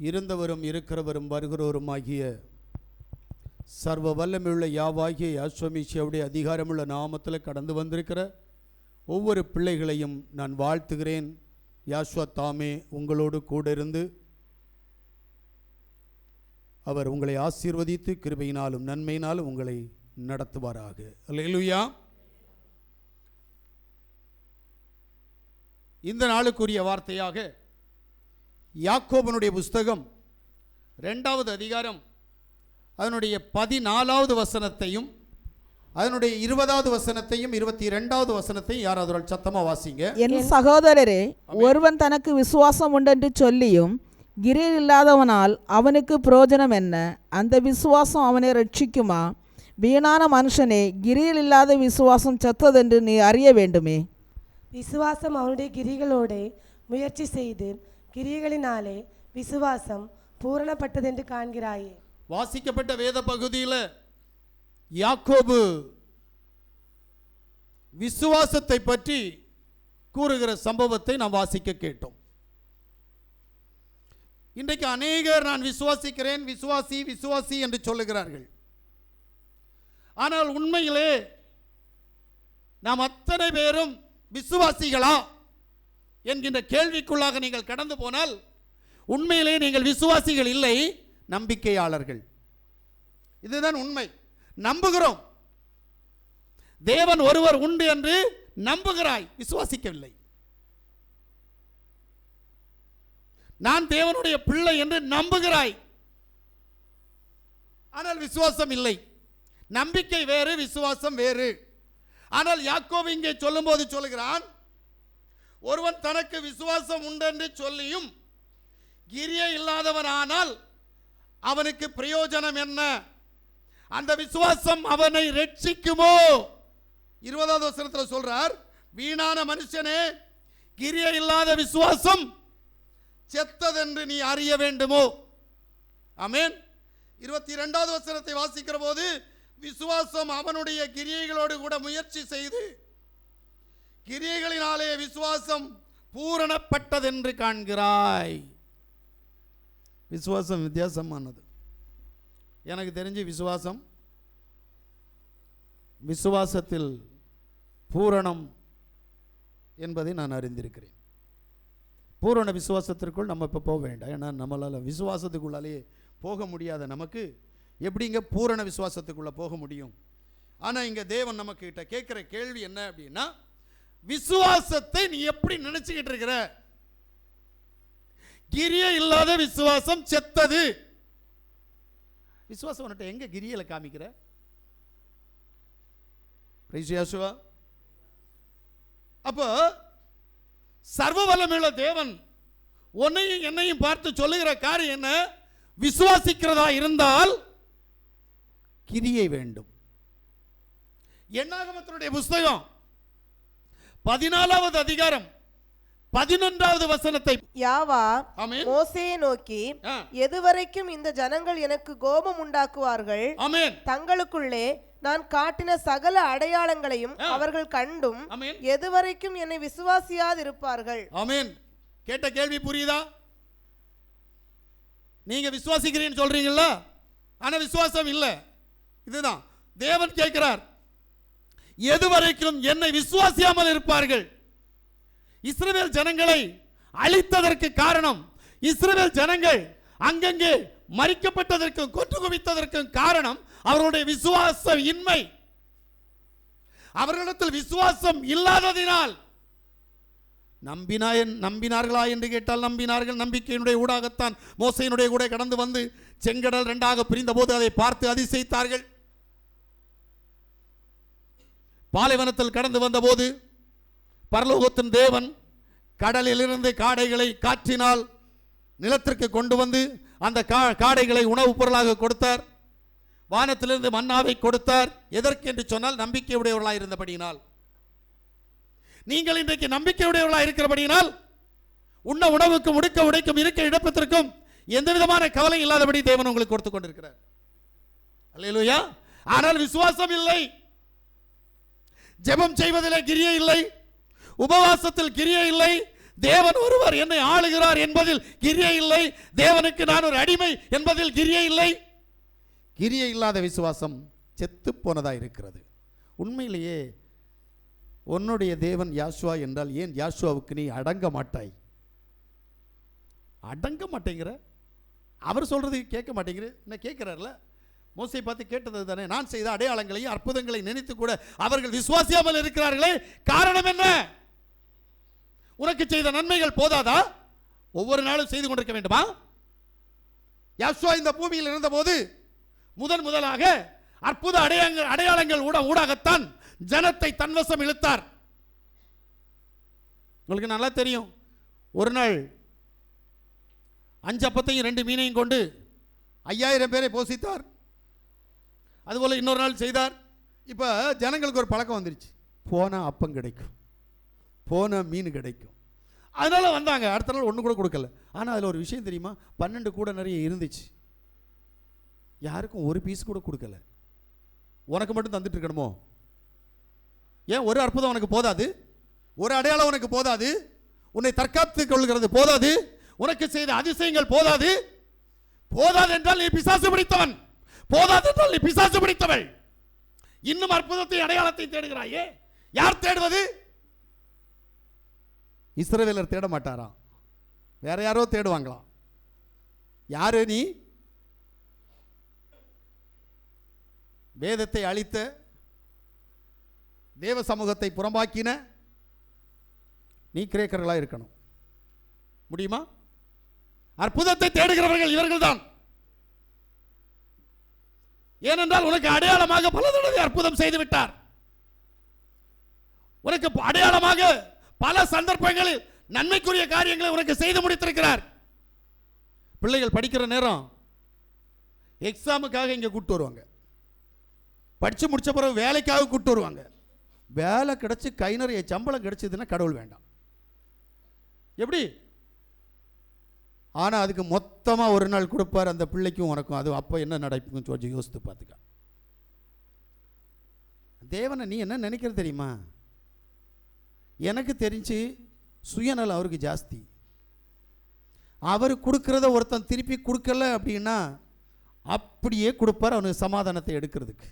இருந்தவரும் இருக்கிறவரும் வருகிறவருமாகிய சர்வ வல்லமையுள்ள யாவாகிய யாஸ்வமீசியாவுடைய அதிகாரமுள்ள நாமத்தில் கடந்து வந்திருக்கிற ஒவ்வொரு பிள்ளைகளையும் நான் வாழ்த்துகிறேன். யாஸ்வா தாமே உங்களோடு கூட இருந்து அவர் உங்களை ஆசீர்வதித்து கிருபையினாலும் நன்மையினாலும் உங்களை நடத்துவாராக. அல்லேலூயா. இந்த நாளுக்குரிய வார்த்தையாக யாக்கோபனுடைய புஸ்தகம் 2வது அதிகாரம் அதனுடைய 14வது வசனத்தையும் அதனுடைய 20வது வசனத்தையும் 22வது வசனத்தையும் யாராவது சத்தமாக வாசிங்க. என் சகோதரரே, ஒருவன் தனக்கு விசுவாசம் உண்டென்று சொல்லியும் கிரியில் இல்லாதவனால் அவனுக்கு பிரயோஜனம் என்ன? அந்த விசுவாசம் அவனை ரட்சிக்குமா? வீணான மனுஷனே, கிரியில் இல்லாத விசுவாசம் செத்ததென்று நீ அறிய வேண்டுமே. விசுவாசம் அவனுடைய கிரிகளோடு முயற்சி செய்து கிரியைகளினாலே விசுவாசம் பூரணப்பட்டதென்று காண்கிறாயே. வாசிக்கப்பட்ட வேத பகுதியில் யாக்கோபு விசுவாசத்தை பற்றி கூறுகிற சம்பவத்தை நாம் வாசிக்க கேட்டோம். இன்றைக்கு அநேகர் நான் விசுவாசிக்கிறேன், விசுவாசி விசுவாசி என்று சொல்லுகிறார்கள். ஆனால் உண்மையிலே நாம் அத்தனை பேரும் விசுவாசிகளா என்கின்ற கேள்விக்குள்ளாக நீங்கள் கடந்து போனால் உண்மையிலே நீங்கள் விசுவாசிகள் இல்லை, நம்பிக்கையாளர்கள். இதுதான் உண்மை. நம்புகிறோம், தேவன் ஒருவர் உண்டு என்று நம்புகிறாய், விசுவாசிக்கவில்லை. நான் தேவனுடைய பிள்ளை என்று நம்புகிறாய், ஆனால் விசுவாசம் இல்லை. நம்பிக்கை வேறு, விசுவாசம் வேறு. ஆனால் யாக்கோபு இங்கே சொல்லும் போது சொல்லுகிறான், ஒருவன் தனக்கு விசுவாசம் உண்டென்று சொல்லியும் கிரியை இல்லாதவனானால் அவனுக்கு பிரயோஜனம் என்ன? அந்த விசுவாசம் அவனை ரட்சிக்குமோ? 20வது வசனத்தில் சொல்றார், வீணான மனுஷனே, கிரியை இல்லாத விசுவாசம் செத்ததென்று நீ அறிய வேண்டுமோ? ஆமென். 22வது வசனத்தை வாசிக்கிற போது விசுவாசம் அவனுடைய கிரியைகளோடு கூட முயற்சி செய்து கிரியைகளினாலே விசுவாசம் பூரணப்பட்டதென்று காண்கிறாய். விசுவாசம் வித்தியாசமானது. எனக்கு தெரிஞ்சு விசுவாசத்தில் பூரணம் என்பதை நான் அறிந்திருக்கிறேன். பூரண விசுவாசத்திற்குள் நம்ம இப்போ போக வேண்டாம். ஏன்னா நம்மளால் விசுவாசத்துக்குள்ளாலே போக முடியாத நமக்கு எப்படிங்க பூரண விசுவாசத்துக்குள்ளே போக முடியும்? ஆனால் இங்கே தேவன் நமக்கு கிட்ட கேட்குற கேள்வி என்ன அப்படின்னா, விசுவாசத்தை நீ எப்படி நினைச்சுக்கிட்டு இருக்கிற? கிரியை இல்லாத விசுவாசம் செத்தது. விசுவாசம் உன்கிட்ட எங்க கிரியையில காமிக்கிற? அப்போ சர்வ வல்லமையுள்ள தேவன் உன்னையும் என்னையும் பார்த்து சொல்லுகிற காரியம் என்ன? விசுவாசிக்கிறதா இருந்தால் கிரியை வேண்டும். என்னாகமத்தினுடைய புஸ்தகம் 14வது அதிகாரம் 11வது வசனத்தை யாவா மோசேயை நோக்கி, எதுவரைக்கும் இந்த ஜனங்கள் எனக்கு கோபம் உண்டாக்குவார்கள்? தங்களுக்குள்ளே நான் காட்டின சகல அடையாளங்களையும் அவர்கள் கண்டும் எதுவரைக்கும் என்னை விசுவாசியாதிருப்பார்கள்? ஆமென். கேட்ட கேள்வி புரியுதா? நீங்க விசுவாசிக்கிறீன்னு சொல்றீங்களா, ஆனா விசுவாசம் இல்லை. இதுதான் தேவன் கேட்கிறார். எதுவரைக்கும் என்னை விசுவாசியாமல் இருப்பார்கள்? இஸ்ரவேல் ஜனங்களை அழித்ததற்கு காரணம், இஸ்ரவேல் ஜனங்கள் அங்கங்கே மரிக்கப்பட்டதற்கும் கொன்று குவித்ததற்கும் காரணம் அவருடைய விசுவாச இன்மை. அவர்களிடத்தில் விசுவாசம் இல்லாததினால் நம்பினார்களா என்று கேட்டால் நம்பினார்கள். நம்பிக்கையினுடைய ஊடாகத்தான் மோசையினுடைய கூட கடந்து வந்து செங்கடல் 2ஆக பிரிந்த போது அதை பார்த்து அதிசயித்தார்கள். பாலைவனத்தில் கடந்து வந்த போது பரலோகத்தின் தேவன் கடலிலிருந்து காடைகளை காற்றினால் நிலத்திற்கு கொண்டு வந்து அந்த காடைகளை உணவுப் பொருளாக கொடுத்தார். வானத்திலிருந்து மன்னாவை கொடுத்தார். எதற்கு என்று சொன்னால் நம்பிக்கையுடையவர்களாக இருந்தபடியினால். நீங்கள் இன்றைக்கு நம்பிக்கையுடையவர்களாக இருக்கிறபடியினால் உண்ண உணவுக்கும் உடுக்க உடைக்கும் இருக்க இடப்பத்திற்கும் எந்த விதமான கவலை இல்லாதபடி தேவன் உங்களுக்கு கொடுத்து கொண்டிருக்கிறார். அல்லேலூயா. ஆனால் விசுவாசம் இல்லை. ஜெபம் செய்வதிலே கிரியை இல்லை, உபவாசத்தில் கிரியை இல்லை, தேவன் ஒருவர் என்னை ஆளுகிறார் என்பதில் கிரியை இல்லை, தேவனுக்கு நான் ஒரு அடிமை என்பதில் கிரியை இல்லை. கிரியை இல்லாத விசுவாசம் செத்து போனதா இருக்கிறது. உண்மையிலேயே உன்னுடைய தேவன் யாசுவா என்றால் ஏன் யாசுவாவுக்கு நீ அடங்க மாட்டாய்? அடங்க மாட்டேங்கிற, அவர் சொல்றது கேட்க மாட்டேங்கிற. என்ன கேட்கிறார்ல, மோசே பார்த்து கேட்டது தானே, நான் செய்த அடையாளங்களையும் அற்புதங்களை நினைத்து கூட அவர்கள் விசுவாசியாமல் இருக்கிறார்களே, காரணம் என்ன? உனக்கு செய்த நன்மைகள் போதாதா? ஒவ்வொரு நாளும் செய்து கொண்டிருக்க வேண்டுமா? யாசுவா இந்த பூமியில் இருந்தபோது முதலாக அற்புத அடையாளங்கள் ஊடாகத்தான் ஜனத்தை தன்வசம் இழுத்தார். உங்களுக்கு நல்லா தெரியும், ஒரு நாள் 5 அப்பத்தையும் 2 மீனையும் கொண்டு 5000 பேரை போஷித்தார். அதுபோல் இன்னொரு நாள் செய்தார். இப்போ ஜனங்களுக்கு ஒரு பழக்கம் வந்துருச்சு, போனால் அப்பம் கிடைக்கும், போனால் மீன் கிடைக்கும், அதனால வந்தாங்க. அடுத்த நாள் ஒன்று கூட கொடுக்கல. ஆனால் அதில் ஒரு விஷயம் தெரியுமா, 12 கூட நிறைய இருந்துச்சு, யாருக்கும் ஒரு பீஸ் கூட கொடுக்கல. உனக்கு மட்டும் தந்துட்டு இருக்கணுமோ? ஏன் ஒரு அற்புதம் உனக்கு போதாது? ஒரு அடையாளம் உனக்கு போதாது? உன்னை தற்காத்துக் கொள்கிறது போதாது? உனக்கு செய்த அதிசயங்கள் போதாது? போதாது என்றால் நீ பிசாசு பிடித்தவன், போதாது என்றால் நீ பிசாசு பிடித்தவள். இன்னும் அற்புதத்தை அடையாளத்தை தேடுகிறாயே. யார் தேடுவது? இஸ்ரவேலர் தேட மாட்டாராம், வேற யாரோ தேடுவாங்களாம். யாரு நீ? வேதத்தை அழித்த, தேவ சமூகத்தை புறம்பாக்கின நீ கிரேக்கர்களாக இருக்கணும். முடியுமா? அற்புதத்தை தேடுகிறவர்கள் இவர்கள் தான். ஏனென்றால் உனக்கு அடையாளமாக பல தடவை அற்புதம் செய்து விட்டார். உனக்கு அடையாளமாக பல சந்தர்ப்பங்களில் நன்மைக்குரிய காரியங்களை உனக்கு செய்து முடித்திருக்கிறார். பிள்ளைகள் படிக்கிற நேரம் எக்ஸாமுக்காக இங்கே கூப்பிட்டு வருவாங்க, படித்து முடிச்ச பிறகு வேலைக்காக கூப்பிட்டு வருவாங்க. வேலை கிடைச்சி கை நிறைய சம்பளம் கிடைச்சதுன்னா கடவுள் வேண்டாம். எப்படி? ஆனால் அதுக்கு மொத்தமாக ஒரு நாள் கொடுப்பார் அந்த பிள்ளைக்கும் உனக்கும். அது அப்போ என்ன நடக்குன்னு சொல்லி யோசித்து பார்த்துக்க. தேவனை நீ என்ன நினைக்கிறது தெரியுமா? எனக்கு தெரிஞ்சு சுயநலம் அவருக்கு ஜாஸ்தி. அவர் கொடுக்கிறத ஒருத்தன் திருப்பி கொடுக்கல அப்படின்னா அப்படியே கொடுப்பார் அவனுக்கு சமாதானத்தை எடுக்கிறதுக்கு.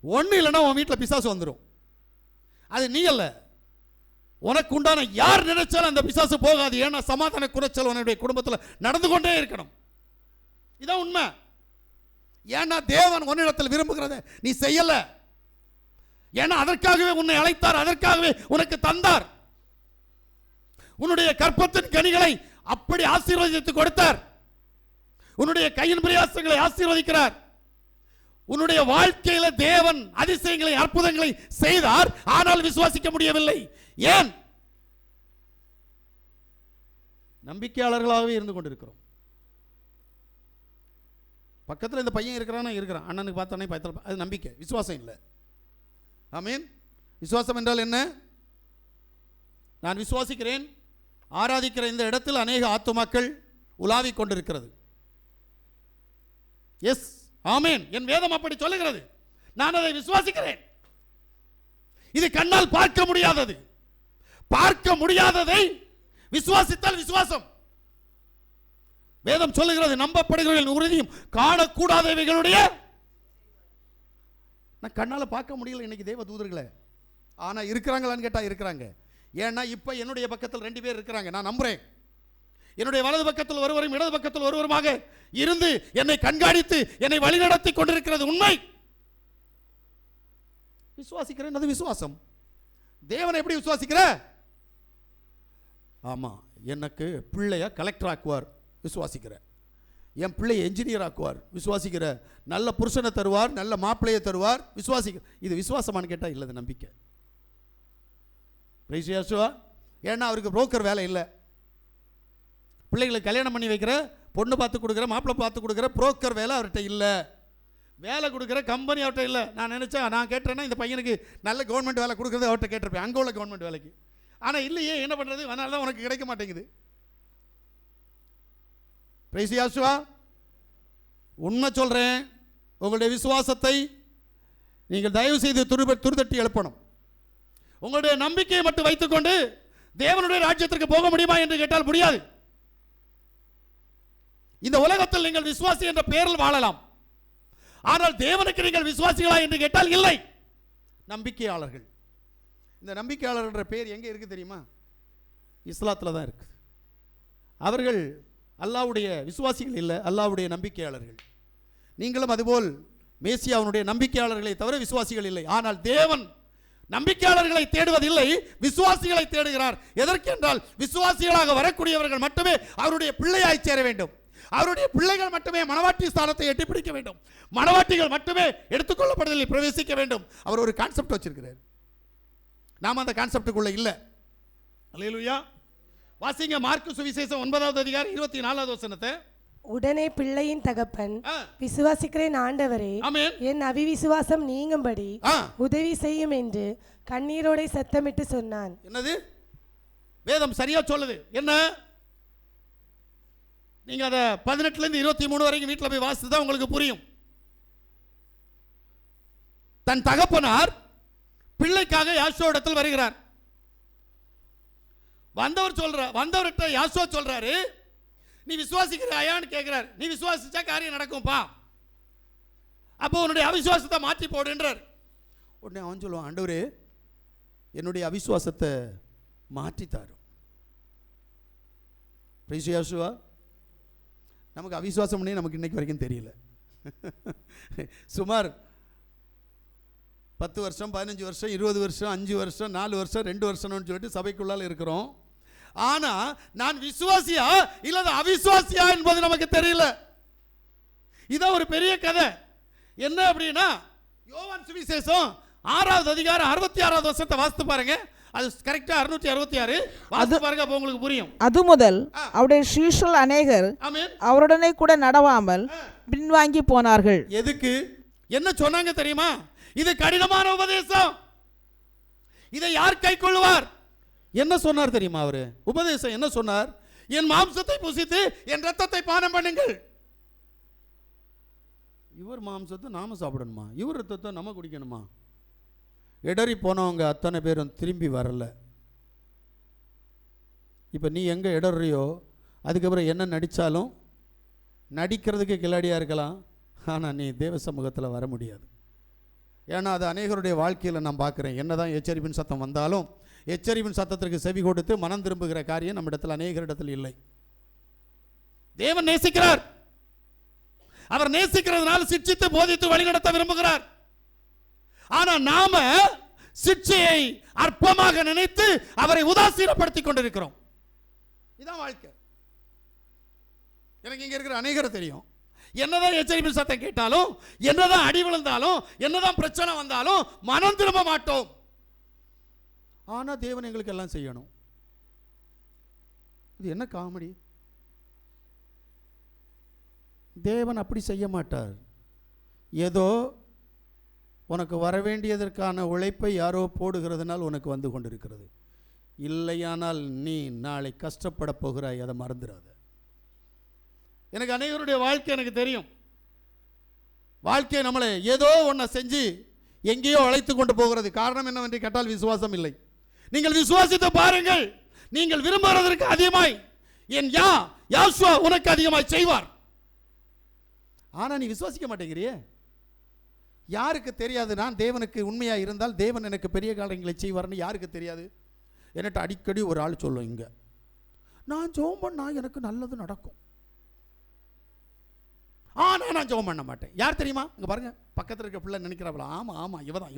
ஒன்று இல்லைன்னா உன் வீட்டில் பிசாசு வந்துடும். அது நீ அல்ல, உனக்கு உண்டான யார் நினைச்சாலும் அந்த பிசாசு போகாது. ஏன்னா சமாதான குறைச்சல் உன்னுடைய குடும்பத்தில் நடந்து கொண்டே இருக்கணும். இதான் உண்மை. ஏன்னா தேவன் உன்னிடத்தில் விரும்புகிறத நீ செய்யல. ஏன்னா அதற்காகவே உன்னை அழைத்தார், அதற்காகவே உனக்கு தந்தார். உன்னுடைய கற்பத்தின் கனிகளை அப்படி ஆசீர்வதித்து கொடுத்தார். உன்னுடைய கையின் பிரயாசங்களை ஆசீர்வதிக்கிறார். உன்னுடைய வாழ்க்கையில தேவன் அதிசயங்களை அற்புதங்களை செய்தார். ஆனால் விசுவாசிக்க முடியவில்லை. ஏன்? நம்பிக்கையாளர்களாகவே இருந்து கொண்டிருக்கிறோம். பக்கத்தில் இந்த பையன் இருக்கிறான், அண்ணனுக்கு பார்த்தானே பயத்தில், அது நம்பிக்கை, விசுவாசம் இல்லை. ஆமீன். விசுவாசம் என்றால் என்ன? நான் விசுவாசிக்கிறேன், ஆராதிக்கிற இந்த இடத்தில் அநேக ஆத்துமாக்கள் உலாவிக் கொண்டிருக்கிறது. எஸ், ஆமீன். என் வேதம் அப்படி சொல்லுகிறது. நான் அதை விசுவாசிக்கிறேன். இது கண்ணால் பார்க்க முடியாதது. பார்க்க முடியாததை விசுவாசித்தால் விசுவாசம். வேதம் சொல்லுகிறது, நம்பப்படுகிறவர்களின் உறுதியும் காணக்கூடாதவைகளுடைய. நான் கண்ணால பார்க்க முடியல இன்னைக்கு தேவ தூதர்களை. ஆனா இருக்கிறாங்களான்னு கேட்டா இருக்கிறாங்க. ஏன்னா இப்ப என்னுடைய பக்கத்தில் 2 பேர் இருக்கிறாங்க. நான் நம்புறேன். என்னுடைய வலது பக்கத்தில் ஒருவரும் இடது பக்கத்தில் ஒருவருமாக இருந்து என்னை கண்காணித்து என்னை வழிநடத்தி கொண்டிருக்கிறது உண்மை. விசுவாசிக்கிறேன், அது விசுவாசம். தேவனை எப்படி விசுவாசிக்கிற? ஆமா, எனக்கு பிள்ளைய கலெக்டர் ஆக்குவார், விசுவாசிக்கிற. என் பிள்ளையை என்ஜினியர் ஆக்குவார், விசுவாசிக்கிற. நல்ல புருஷனை தருவார், நல்ல மாப்பிள்ளையை தருவார், விசுவாசிக்கிற. இது விசுவாசமானு கேட்டால் இல்லை, நம்பிக்கை. ஏன்னா அவருக்கு புரோக்கர் வேலை இல்லை. பிள்ளைகளுக்கு கல்யாணம் பண்ணி வைக்கிற, பொண்ணு பார்த்து கொடுக்குற, மாப்பிள்ளை பார்த்து கொடுக்குற புரோக்கர் வேலை அவர்கிட்ட இல்லை. வேலை கொடுக்குற கம்பெனி அவர்கிட்ட இல்லை. நான் நினச்சேன், நான் கேட்டேன்னா இந்த பையனுக்கு நல்ல கவர்மெண்ட் வேலை கொடுக்குறது அவர்கிட்ட கேட்டிருப்பேன், அங்கே உள்ள கவர்மெண்ட் வேலைக்கு. ஆனால் இல்லையே, என்ன பண்ணுறது? அதனால தான் உனக்கு கிடைக்க மாட்டேங்குது. பிரைசியாசுவா, உண்மை சொல்கிறேன், உங்களுடைய விசுவாசத்தை நீங்கள் தயவு செய்து துருதட்டி எழுப்பணும். உங்களுடைய நம்பிக்கையை மட்டும் வைத்துக்கொண்டு தேவனுடைய ராஜ்யத்திற்கு போக முடியுமா என்று கேட்டால் முடியாது. இந்த உலகத்தில் நீங்கள் விசுவாசி என்ற பெயரில் வாழலாம், ஆனால் தேவனுக்கு நீங்கள் விசுவாசிகளா என்று கேட்டால் இல்லை. நம்பிக்கையாளர்கள். இந்த நம்பிக்கையாளர் என்ற பெயர் எங்கே இருக்கு தெரியுமா? இஸ்லாத்தில் தான் இருக்கு. அவர்கள் அல்லாஹ்வுடைய விசுவாசிகள் இல்லை, அல்லாஹ்வுடைய நம்பிக்கையாளர்கள். நீங்களும் அதுபோல் மேசியாவுடைய நம்பிக்கையாளர்களை தவிர விசுவாசிகள் இல்லை. ஆனால் தேவன் நம்பிக்கையாளர்களை தேடுவதில்லை, விசுவாசிகளை தேடுகிறார். எதற்கென்றால் விசுவாசிகளாக வரக்கூடியவர்கள் மட்டுமே அவருடைய பிள்ளையாய் சேர வேண்டும். அவருடைய பிள்ளைகள் மட்டுமே மனவாட்டி ஸ்தானத்தை எட்டி பிடிக்க வேண்டும். மனவாட்டிகள் மட்டுமே எடுத்துக்கொள்ளப்படுதலில் பிரவேசிக்க வேண்டும். அவர் ஒரு கான்செப்ட் வச்சிருக்கிறார். நாம் அந்த கான்செப்டுக்குள்ள இல்லை. அல்லேலூயா. வாசிங்க மார்க்கு சுவிசேஷம் 9வது அதிகாரம் 24வது வசனத்தை. உடனே பிள்ளையின் தகப்பன், விசுவாசிக்கிறேன் ஆண்டவரே, என் அவிவிசுவாசம் நீங்கும்படி உதவி செய்யும் என்று கண்ணீரோட சத்தமிட்டு சொன்னான். என்னது? வேதம் சரியா சொல்லுது. என்ன? நீங்க அதை 18லிருந்து 23 வரைக்கும் வீட்டில் போய் வாசித்துதான் உங்களுக்கு புரியும். தன் தகப்பனார் பிள்ளைக்காக யாசோவ இடத்தில் வருகிறார். வந்தவர்கிட்ட யாசோவ சொல்றாரு, நீ விசுவாசிக்கிறாயான்னு கேட்கிறார். நீ விசுவாசிச்சா காரியம் நடக்கும்பா, அப்போ உன்னுடைய அவிசுவாசத்தை மாற்றி போடுன்றார். உடனே அவன் சொல்லுவான், ஆண்டவரே என்னுடைய அவிசுவாசத்தை மாற்றி தாரும். பிரைஸ் யாசுவா. நமக்கு அவிசுவாசம் பண்ணி நமக்கு இன்னைக்கு வரைக்கும் தெரியல. சுமார் 10 வருஷம் 15 வருஷம் 20 வருஷம் 5 வருஷம் 4 வருஷம் 2 வருஷம்னு சொல்லிட்டு சபைக்குள்ளால் இருக்கிறோம். ஆனா நான் விசுவாசியா இல்ல அவிசுவாசியா என்பது நமக்கு தெரியல. இதான் ஒரு பெரிய கதை. என்ன அப்படின்னா, யோவான் சுவிசேஷம் 6வது அதிகாரம் 66வது வசனத்தை வாசித்து பாருங்க. அது கரெக்டா 666 வாசித்து பாருங்க, அப்ப உங்களுக்கு புரியும். அது முதல் அவருடைய சீஷர்கள் அநேகர் அவருடனே கூட நடவாமல் பின்வாங்கி போனார்கள். எதுக்கு? என்ன சொன்னாங்க தெரியுமா? இது கடினமான உபதேசம், இதை யார் கை கொள்வார்? என்ன சொன்னார் தெரியுமா? அவரு உபதேசம் என்ன சொன்னார்? என் மாம்சத்தை புசித்து என் ரத்தத்தை பானம் பண்ணுங்கள். இவர் மாம்சத்தை நாம சாப்பிடணுமா? இவர் ரத்தத்தை நம்ம குடிக்கணுமா? இடறி போனவங்க அத்தனை பேரும் திரும்பி வரல. இப்போ நீ எங்கே இடறியோ அதுக்கப்புறம் என்ன நடித்தாலும் நடிக்கிறதுக்கு கில்லாடியாக இருக்கலாம், ஆனால் நீ தேவ சமூகத்தில் வர முடியாது. ஏன்னா அது அநேகருடைய வாழ்க்கையில் நான் பார்க்குறேன். என்ன தான் எச்சரிப்பின் சத்தம் வந்தாலும் எச்சரிப்பின் சத்தத்திற்கு செவி கொடுத்து மனம் திரும்புகிற காரியம் நம்ம இடத்துல அநேகரிடத்தில் இல்லை. தேவன் நேசிக்கிறார். அவர் நேசிக்கிறதுனால சிட்சித்து போதித்து வழிநடத்த விரும்புகிறார். ஆனா நாம சிட்சையை அற்பமாக நினைத்து அவரை உதாசீனப்படுத்திக் கொண்டிருக்கிறோம். இதான் வாழ்க்கை. எனக்கு இங்க இருக்கிற அநேகரை தெரியும். என்னதான் எச்சரிப்பின் சத்தம் கேட்டாலும், என்னதான் அடி விழுந்தாலும், என்னதான் பிரச்சனை வந்தாலும் மனம் திரும்ப மாட்டோம். ஆனா தேவன் எங்களுக்கு எல்லாம் செய்யணும். இது என்ன காமெடி? தேவன் அப்படி செய்ய மாட்டார். ஏதோ உனக்கு வரவேண்டியதற்கான உழைப்பை யாரோ போடுகிறதுனால் உனக்கு வந்து கொண்டிருக்கிறது. இல்லையானால் நீ நாளை கஷ்டப்பட போகிறாய், அதை மறந்துடாத. எனக்கு அநேகருடைய வாழ்க்கை எனக்கு தெரியும். வாழ்க்கை நம்மளை ஏதோ ஒன்றை செஞ்சு எங்கேயோ அழைத்து கொண்டு போகிறது. காரணம் என்னவென்று கேட்டால் விசுவாசம் இல்லை. நீங்கள் விசுவாசித்து பாருங்கள், நீங்கள் விரும்புவதற்கு அதிகமாய் என் யாசுவா உனக்கு அதிகமாய் செய்வார். ஆனா நீ விசுவாசிக்க மாட்டேங்கிறியே. யாருக்கு தெரியாது நான் தேவனுக்கு உண்மையாக இருந்தால் தேவன் எனக்கு பெரிய காரியங்களை செய்வார்னு யாருக்கு தெரியாது? என்கிட்ட அடிக்கடி ஒரு ஆள் சொல்லும், இங்கே நான் ஜெபம் பண்ணா எனக்கு நல்லது நடக்கும், ஆனால் நான் ஜெபம் பண்ண மாட்டேன். யார் தெரியுமா? இங்கே பாருங்க, பக்கத்தில் இருக்க பிள்ளை நினைக்கிறாங்களா? ஆமாம் ஆமாம், இவதான்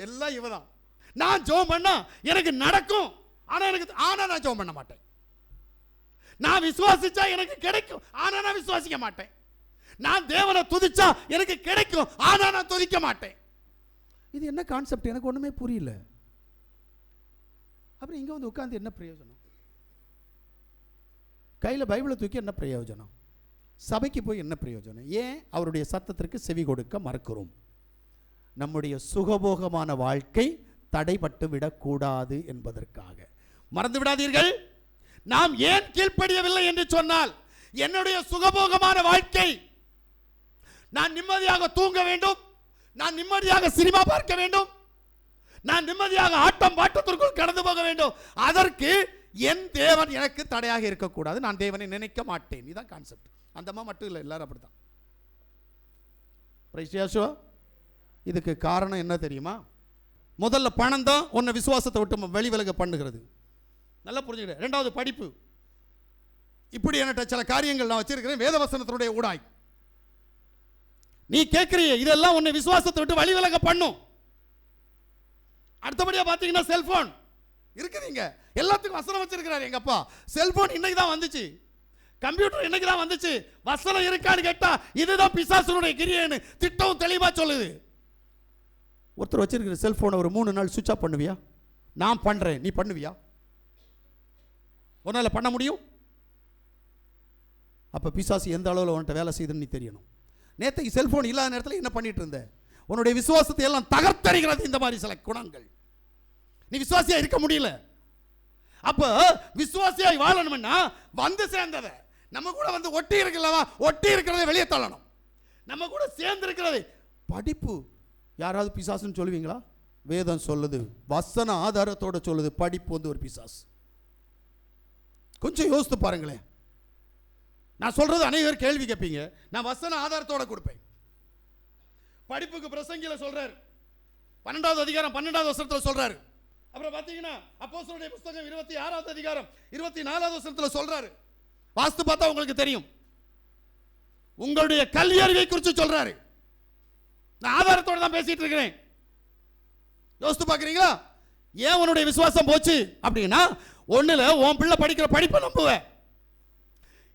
எல்லாம் இவதான். நான் ஜெபம் பண்ணா எனக்கு நடக்கும், ஆனால் நான் ஜெபம் பண்ண மாட்டேன். நான் விசுவாசிச்சா எனக்கு கிடைக்கும், ஆனால் நான் விசுவாசிக்க மாட்டேன். நான் தேவனை துதிச்சா எனக்கு கிடைக்கும், ஆனா நான் துதிக்க மாட்டேன். இது என்ன கான்செப்ட்? எனக்கு ஒண்ணுமே புரியல. அப்புறம் இங்க வந்து உட்கார்ந்து என்ன பிரயோஜனம்? கையில பைபிளை தூக்கி என்ன பிரயோஜனம்? சபைக்கு போய் என்ன பிரயோஜனம்? ஏன் அவருடைய சத்தத்திற்கு செவி கொடுக்க மறக்கிறோம்? நம்முடைய சுகபோகமான வாழ்க்கை தடைபட்டு விடக்கூடாது என்பதற்காக. மறந்து விடாதீர்கள். நாம் ஏன் கீழ்ப்படியவில்லை என்று சொன்னால், என்னுடைய சுகபோகமான வாழ்க்கை, நான் நிம்மதியாக தூங்க வேண்டும், நான் நிம்மதியாக சினிமா பார்க்க வேண்டும், நான் நிம்மதியாக ஆட்டம் பாட்டத்திற்குள் கடந்து போக வேண்டும். அதற்கு என் தேவன் எனக்கு தடையாக இருக்கக்கூடாது. நான் தேவனை நினைக்க மாட்டேன். இதுதான் கான்செப்ட். அந்த அம்மா மட்டும் இல்லை, எல்லாரும் அப்படிதான். இதுக்கு காரணம் என்ன தெரியுமா? முதல்ல பணம் தான் உன்னை விசுவாசத்தை விட்டு வெளிவிலக பண்ணுகிறது. நல்லா புரிஞ்சுக்கிட்டேன். ரெண்டாவது படிப்பு. இப்படி என்கிட்ட சில காரியங்கள் நான் வச்சிருக்கிறேன் வேதவசனத்தினுடைய ஊடாய். நீ கேட்கிறிய இதெல்லாம் உன்னை விசுவாசத்தை விட்டு வெளிவிலக பண்ணும். அடுத்தபடியா பாத்தீங்கன்னா செல்போன் இருக்குதுங்க. எல்லாத்துக்கும் வசனம் வச்சிருக்கிறாரு எங்க அப்பா. செல்போன் இன்னைக்கு தான் வந்துச்சு, கம்ப்யூட்டர் இன்னைக்கு தான் வந்துச்சு. வசனம் இருக்கான்னு கேட்டா இதுதான் பிசாசுனுடைய கிரியைன்னு திட்டம் தெளிவா சொல்லுது. ஒருத்தர் வச்சிருக்கிற செல்போனை ஒரு 3 நாள் சுவிட்ச் ஆஃப் பண்ணுவியா? நான் பண்றேன், நீ பண்ணுவியா? உன்னால பண்ண முடியும்? அப்ப பிசாசு எந்த அளவில் உன்கிட்ட வேலை செய்யுதுன்னு நீ தெரியணும். நேற்றைக்கு செல்போன் இல்லாத நேரத்தில் என்ன பண்ணிட்டு இருந்த? உன்னுடைய விசுவாசத்தை எல்லாம் தகர்த்தறிகிறது இந்த மாதிரி சில குணங்கள். நீ விசுவாசியா இருக்க முடியல. அப்ப விசுவாசியாய் வாழணும்னா வந்து சேர்ந்ததை நம்ம கூட வந்து ஒட்டி இருக்கலவா, ஒட்டி இருக்கிறதை வெளியே தள்ளணும். நம்ம கூட சேர்ந்து இருக்கிறதை. படிப்பு யாராவது பிசாசுன்னு சொல்லுவீங்களா? வேதம் சொல்லுது, வசன ஆதாரத்தோட சொல்லுது, படிப்பு வந்து ஒரு பிசாசு. கொஞ்சம் யோசித்து பாருங்களேன். நான் சொல்றது அநேகர் கேள்வி கேட்பீங்க, நான் வசன ஆதாரத்தோட கொடுப்பேன். படிப்புக்கு பிரசங்கில சொல்றாரு, 12வது அதிகாரம் 12வது வசனத்துல சொல்றாரு. அப்புறம் பாத்தீங்கன்னா அப்போஸ்தலருடைய புத்தகம் 26வது அதிகாரம் 24வது வசனத்துல சொல்றாரு. வாஸ்து பார்த்தா உங்களுக்கு தெரியும். உங்களுடைய கல்வி அறிவை குறித்து சொல்றாரு. நான் ஆதாரத்தோட தான் பேசிட்டு இருக்கிறேன். யோசித்து பார்க்குறீங்களா? ஏன் உன்னுடைய விசுவாசம் போச்சு அப்படின்னா, ஒண்ணுல உன் பிள்ளை படிக்கிற படிப்பை நம்புவேன்,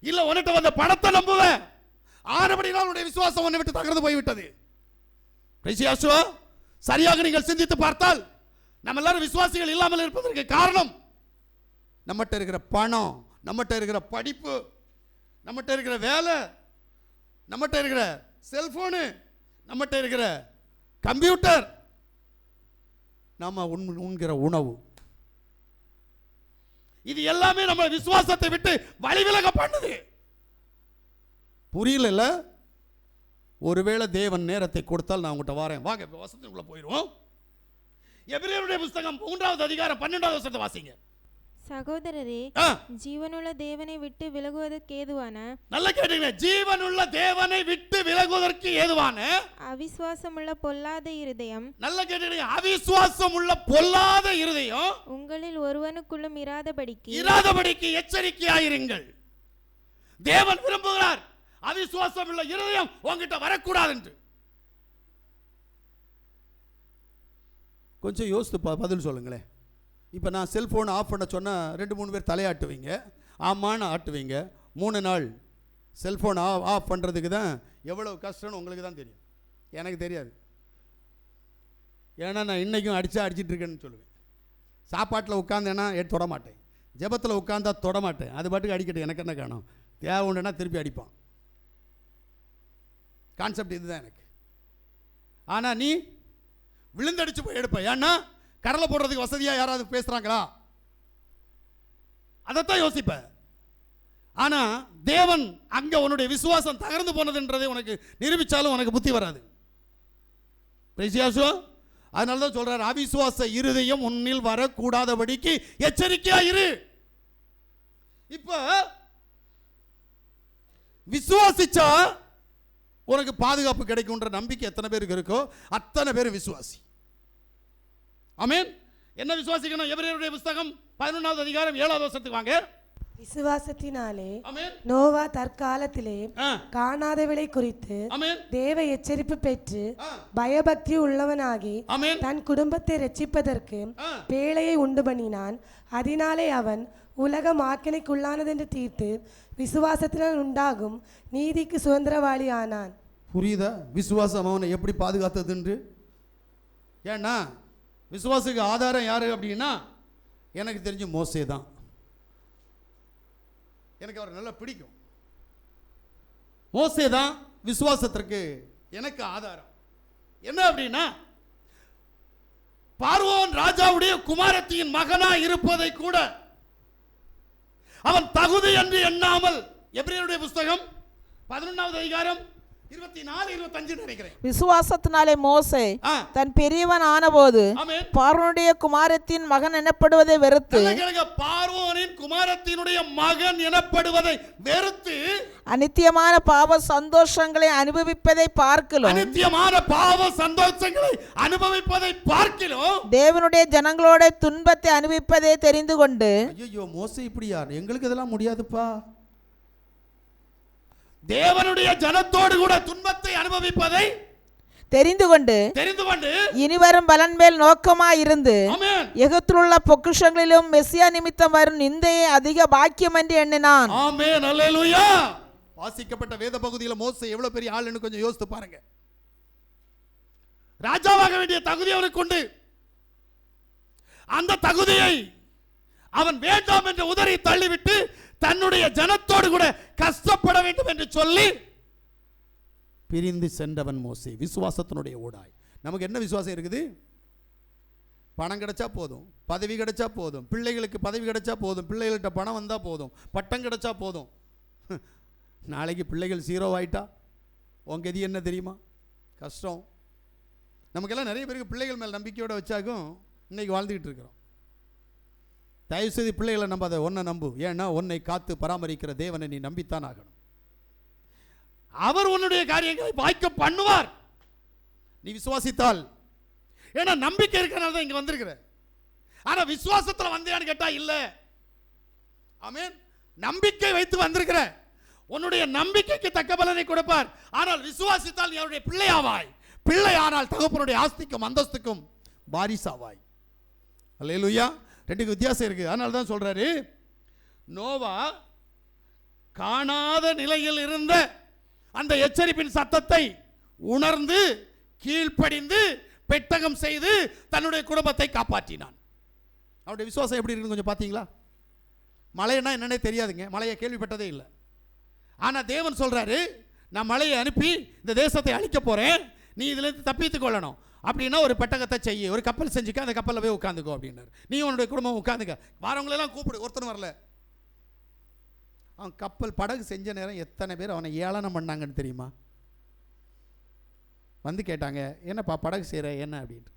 இல்ல உன்கிட்ட வந்த பணத்தை நம்புவேன். ஆனபடினால் உன்னுடைய விசுவாசம் உன்னை விட்டு தகர்ந்து போய்விட்டது. சரியாக நீங்கள் சிந்தித்து பார்த்தால் நம்ம எல்லாரும் விசுவாசிகள் இல்லாமல் இருப்பதற்கு காரணம் நம்மகிட்ட இருக்கிற பணம், நம்மகிட்ட இருக்கிற படிப்பு, நம்மகிட்ட இருக்கிற வேலை, நம்மகிட்ட இருக்கிற செல்போனு, நம்மகிட்ட இருக்கிற கம்ப்யூட்டர், நம்ம உண்கிற உணவு, இது எல்லாமே நம்ம விசுவாசத்தை விட்டு வழிவிலக பண்ணுது. புரியல? ஒருவேளை தேவன் நேரத்தை கொடுத்தால் நான் உங்கள்கிட்ட வரேன், வாங்க வசனத்துக்குள்ள போயிடுவோம். எபிரேயருடைய புத்தகம் 3வது அதிகாரம் 12வது வசனத்தை வாசிங்க. சகோதரரே, ஜீவனுள்ள தேவனை விட்டு விலகுவதற்கு ஏதுவான, நல்ல கேட்டீங்க, ஜீவனுள்ள தேவனை விட்டு விலகுவதற்கு ஏதுவான அவிசுவாசமுள்ள பொல்லாத இருதயம், நல்ல கேட்டீங்க, அவிசுவாசமுள்ள பொல்லாத இருதயம் உங்களில் ஒருவனுக்குள்ளும் இராதபடிக்கு எச்சரிக்கையாயிருங்கள். தேவன் விரும்புகிறார் அவிசுவாசமுள்ள இருதயம் உங்ககிட்ட வரக்கூடாது என்று. கொஞ்சம் யோசித்து பதில் சொல்லுங்களேன். இப்போ நான் செல்ஃபோன் ஆஃப் பண்ண சொன்னால் 2-3 பேர் தலையாட்டுவீங்க, ஆமான்னு ஆட்டுவீங்க. 3 நாள் செல்ஃபோன் ஆஃப் பண்ணுறதுக்கு தான் எவ்வளோ கஷ்டம்னு உங்களுக்கு தான் தெரியும், எனக்கு தெரியாது. ஏன்னா நான் இன்றைக்கும் அடிச்சிட்டு இருக்கேன்னு சொல்லுவேன். சாப்பாட்டில் உட்காந்தேன்னா தொட மாட்டேன், ஜெபத்தில் உட்காந்தா தொட மாட்டேன். அது பாட்டுக்கு அடிக்கட்டும், எனக்கு என்ன காணும், தேவை உண்டுன்னா திருப்பி அடிப்பான். கான்செப்ட் இதுதான் எனக்கு. ஆனால் நீ விழுந்தடிச்சு போய் எடுப்ப. ஏன்னா கடலை போடுறதுக்கு வசதியாக யாராவது பேசுகிறாங்களா, அதைத்தான் யோசிப்ப. ஆனால் தேவன் அங்கே உன்னுடைய விசுவாசம் தகர்ந்து போனதுன்றதை உனக்கு நிரூபித்தாலும் உனக்கு புத்தி வராது. அதனால தான் சொல்றார், அவிசுவாச இருதயம் உன்னில் வரக்கூடாதபடிக்கு எச்சரிக்கையாயிரு. இப்போ விசுவாசிச்சா உனக்கு பாதுகாப்பு கிடைக்கும்ன்ற நம்பிக்கை எத்தனை பேருக்கு இருக்கோ அத்தனை பேர் விசுவாசி. ஆமென். என்ன விசுவாசிக்கணும்? எபிரேயருடைய புத்தகம் 11வது அதிகாரம் 7வது வசனத்துக்கு வாங்க. விசுவாசத்தினாலே நோவா தற்காலத்திலே காணாதவளை குறித்து தேவ எச்சரிப்பு பெற்று பயபக்தி உள்ளவனாகி தன் குடும்பத்தை ரட்சிப்பதற்கு பேழையை உண்டு பண்ணினான். அதனாலே அவன் உலகம் ஆக்கினைக்குள்ளானது என்று தீர்த்து விசுவாசத்தினால் உண்டாகும் நீதிக்கு சுதந்திரவாளி ஆனான். புரியுதா? விசுவாசம் அவனை எப்படி பாதுகாத்ததுன்று. ஏன்னா விசுவாசுக்கு ஆதாரம் யாரு அப்படின்னா, எனக்கு தெரிஞ்ச மோசே தான். எனக்கு அவர் நல்லா பிடிக்கும். மோசே தான் விசுவாசத்திற்கு எனக்கு ஆதாரம். என்ன அப்படின்னா, பார்வோன் ராஜாவுடைய குமாரத்தியின் மகனா இருப்பதை கூட அவன் தகுதி என்று எண்ணாமல், எபிரேயருடைய புத்தகம் 11வது அதிகாரம் 24, 25 நினைக்கிறேன். விசுவாசத்தினாலே மோசே ஆ. தன் பெரியவன் ஆனபோது ஆமென். பார்வோனுடைய குமாரத்தின் மகன் எனப்படுவதை வெறுத்து நல்லா கேளுங்க. பார்வோனின் குமாரத்தினுடைய மகன் எனப்படுவதை வெறுத்து அநித்தியமான பாவ சந்தோஷங்களை அனுபவிப்பதை பார்க்கலாம். அநித்தியமான பாவ சந்தோஷங்களை அனுபவிப்பதை பார்க்கிலும் தேவனுடைய ஜனங்களோட துன்பத்தை அனுபவிப்பதை தெரிந்து கொண்டு, ஐயோ மோசே இப்படியா, எங்களுக்கு இதெல்லாம் முடியாதுப்பா. தேவனுடைய ஜனத்தோடு கூட துன்பத்தை அனுபவிப்பதை தெரிந்து கொண்டு இனிவரும் பலன் மேல் நோக்கமாயிருந்து எகிப்திலுள்ள பொக்கிஷங்களிலும் மெசியா நிமித்தம் வரும் நிந்தையை அதிக பாக்கியம் என்று எண்ணினான். ஆமென், அல்லேலூயா. வாசிக்கப்பட்ட வேத பகுதியில் மோசே எவ்வளவு பெரிய ஆளுன்னு கொஞ்சம் யோசித்து பாருங்க. ராஜாவாக வேண்டிய தகுதி அவனுக்கு உண்டு. அந்த தகுதியை அவன் வேண்டாம் என்று உதறி தள்ளிவிட்டு தன்னுடைய ஜனத்தோடு கூட கஷ்டப்பட வேண்டும் என்று சொல்லி பிரிந்து சென்றவன் மோசே. விசுவாசத்தினுடைய ஊடாய். நமக்கு என்ன விசுவாசம் இருக்குது? பணம் கிடைச்சா போதும், பதவி கிடைச்சா போதும், பிள்ளைகளுக்கு பதவி கிடைச்சா போதும், பிள்ளைகள்கிட்ட பணம் வந்தா போதும், பட்டம் கிடைச்சா போதும். நாளைக்கு பிள்ளைகள் 0 ஆயிட்டா உங்க கதி என்ன தெரியுமா? கஷ்டம். நமக்கெல்லாம் நிறைய பேருக்கு பிள்ளைகள் மேல் நம்பிக்கையோட வச்சாக்கும் இன்னைக்கு வாழ்ந்துகிட்டு இருக்கிறோம். தயவுசெய்து பிள்ளைகளை நம்பாத, ஒன்றை நம்பு. ஏன்னா உன்னை காத்து பராமரிக்கிற தேவனை நீ நம்பித்தான் ஆகணும். அவர் உன்னுடைய காரியங்களை வாய்க்க பண்ணுவார், நீ விசுவாசித்தால். ஏன்னா நம்பிக்கை இருக்கிறனால தான் இங்க வந்திருக்கிற. ஆனா விசுவாசத்துல வந்தியான்னு கேட்டா இல்ல. ஆமென். நம்பிக்கை வைத்து வந்திருக்கிற. உன்னுடைய நம்பிக்கைக்கு தக்க பலனை கொடுப்பார். ஆனால் விசுவாசித்தால் நீ அவருடைய பிள்ளையாவாய். பிள்ளை ஆனால் தகப்பனுடைய ஆஸ்திக்கும் அந்தஸ்துக்கும் வாரிசாவாய். அல்லேலூயா. ரெண்டுக்கு வித்தியாசம் இருக்கு. அதனால தான் சொல்றாரு, நோவா காணாத நிலையில் இருந்த அந்த எச்சரிப்பின் சத்தத்தை உணர்ந்து கீழ்ப்படிந்து பெட்டகம் செய்து தன்னுடைய குடும்பத்தை காப்பாற்றினான். அவருடைய விசுவாசம் எப்படி இருக்குன்னு கொஞ்சம் பார்த்தீங்களா? மழைன்னா என்னன்னே தெரியாதுங்க, மழையை கேள்விப்பட்டதே இல்லை. ஆனால் தேவன் சொல்றாரு, நான் மழையை அனுப்பி இந்த தேசத்தை அழிக்க போறேன், நீ இதிலிருந்து தப்பித்துக் கொள்ளணும். அப்படின்னா ஒரு பெட்டகத்தை செய்ய, ஒரு கப்பல் செஞ்சுக்க, அந்த கப்பலில் போய் உட்காந்துக்கோ அப்படின்னாரு. நீ உன்னுடைய குடும்பம் உட்காந்துக்க, வரவங்களெல்லாம் கூப்பிடு. ஒருத்தனும் வரல. அவன் கப்பல் படகு செஞ்ச நேரம் எத்தனை பேர் அவனை ஏளனம் பண்ணாங்கன்னு தெரியுமா? வந்து கேட்டாங்க, என்னப்பா படகு செய்கிற என்ன அப்படின்ட்டு.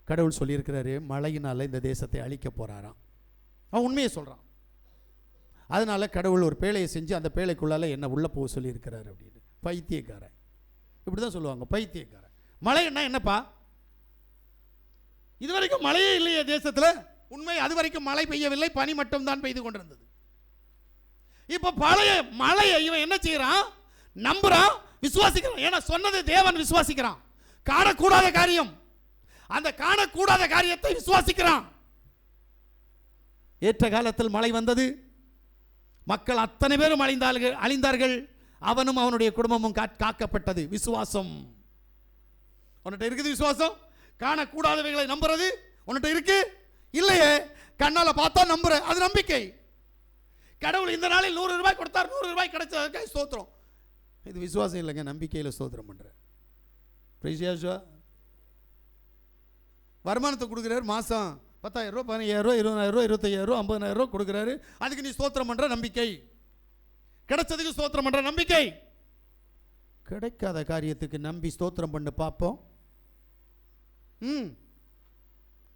கடவுள் சொல்லியிருக்கிறாரு, மழையினால் இந்த தேசத்தை அழிக்க போகிறாராம். அவன் உண்மையை சொல்கிறான். அதனால கடவுள் ஒரு பேழையை செஞ்சு அந்த பேழைக்குள்ளால என்ன உள்ளே போக சொல்லியிருக்கிறாரு அப்படின்னு. பைத்தியக்காரன், இப்படி தான் சொல்லுவாங்க, பைத்தியக்காரன். மழைன்னா என்னப்பா? இதுவரைக்கும் மழையே இல்லையே தேசத்தில். உண்மை, அது வரைக்கும் மழை பெய்யவில்லை, பனி மட்டும் தான் பெய்து கொண்டிருந்தது. இப்போ பழைய மழையை இவன் என்ன செய்யறான்? நம்புறான், விசுவாசிக்கிறான். ஏன்னா சொன்னது தேவன், விசுவாசிக்கிறான். காணக்கூடாத காரியம், அந்த காணக்கூடாத காரியத்தை விசுவாசிக்கிறான். ஏற்ற காலத்தில் மழை வந்தது, மக்கள் அத்தனை பேரும் அழிந்தார்கள். அவனும் அவனுடைய குடும்பமும் காக்கப்பட்டது. விசுவாசம் உன்கிட்ட இருக்குது. விசுவாசம் காணக்கூடாதவைகளை நம்புறது உன்கிட்ட இருக்கு இல்லையே? கண்ணால பார்த்தா நம்புற, அது நம்பிக்கை. கடவுள் இந்த நாளில் 100 ரூபாய் கொடுத்தார், 100 ரூபாய் கிடைச்சதுக்காக ஸ்தோத்திரம். இது விசுவாசம் இல்லைங்க, நம்பிக்கையில் ஸ்தோத்திரம் பண்ற. வருமானத்தை கொடுக்குறாரு, மாசம் 10,000 ரூபா, 15,000 ரூபா, 20,000 ரூபா, 25,000 ரூபா, 50,000 ரூபா கொடுக்குறாரு. அதுக்கு நீ ஸ்தோத்திரம் பண்ற நம்பிக்கை. கிடைச்சதுக்கு ஸ்தோத்திரம் பண்ற நம்பிக்கை. கிடைக்காத காரியத்துக்கு நம்பி ஸ்தோத்திரம் பண்ணு பார்ப்போம்.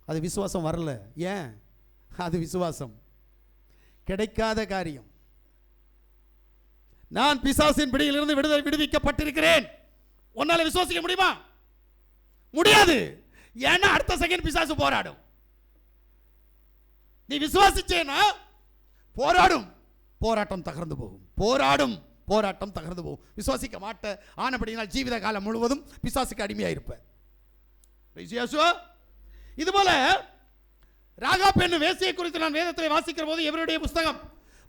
அது விசுவாசம் வரல. ஏன்? அது விசுவாசம். கிடைக்காத காரியம். நான் பிசாசின் பிடியிலிருந்து விடுவிக்கப்பட்டிருக்கிறேன். உன்னால விசுவாசிக்க முடியுமா? முடியாது. ஏன்னா அடுத்த செகண்ட் பிசாசு போராடும். நீ விசுவாசிச்சேனா போராடும், போராட்டம் தகர்ந்து போகும். போராட்டம் தகர்ந்து போகும். விசுவாசிக்க மாட்ட, ஆனபடினால் ஜீவித காலம் முழுவதும் பிசாசுக்கு அடிமையாயிருப்ப. இதுபோல ராகாப் என்னும் வேசியை குறித்து நான் வேதத்தை வாசிக்கிற போது எவருடைய புஸ்தகம்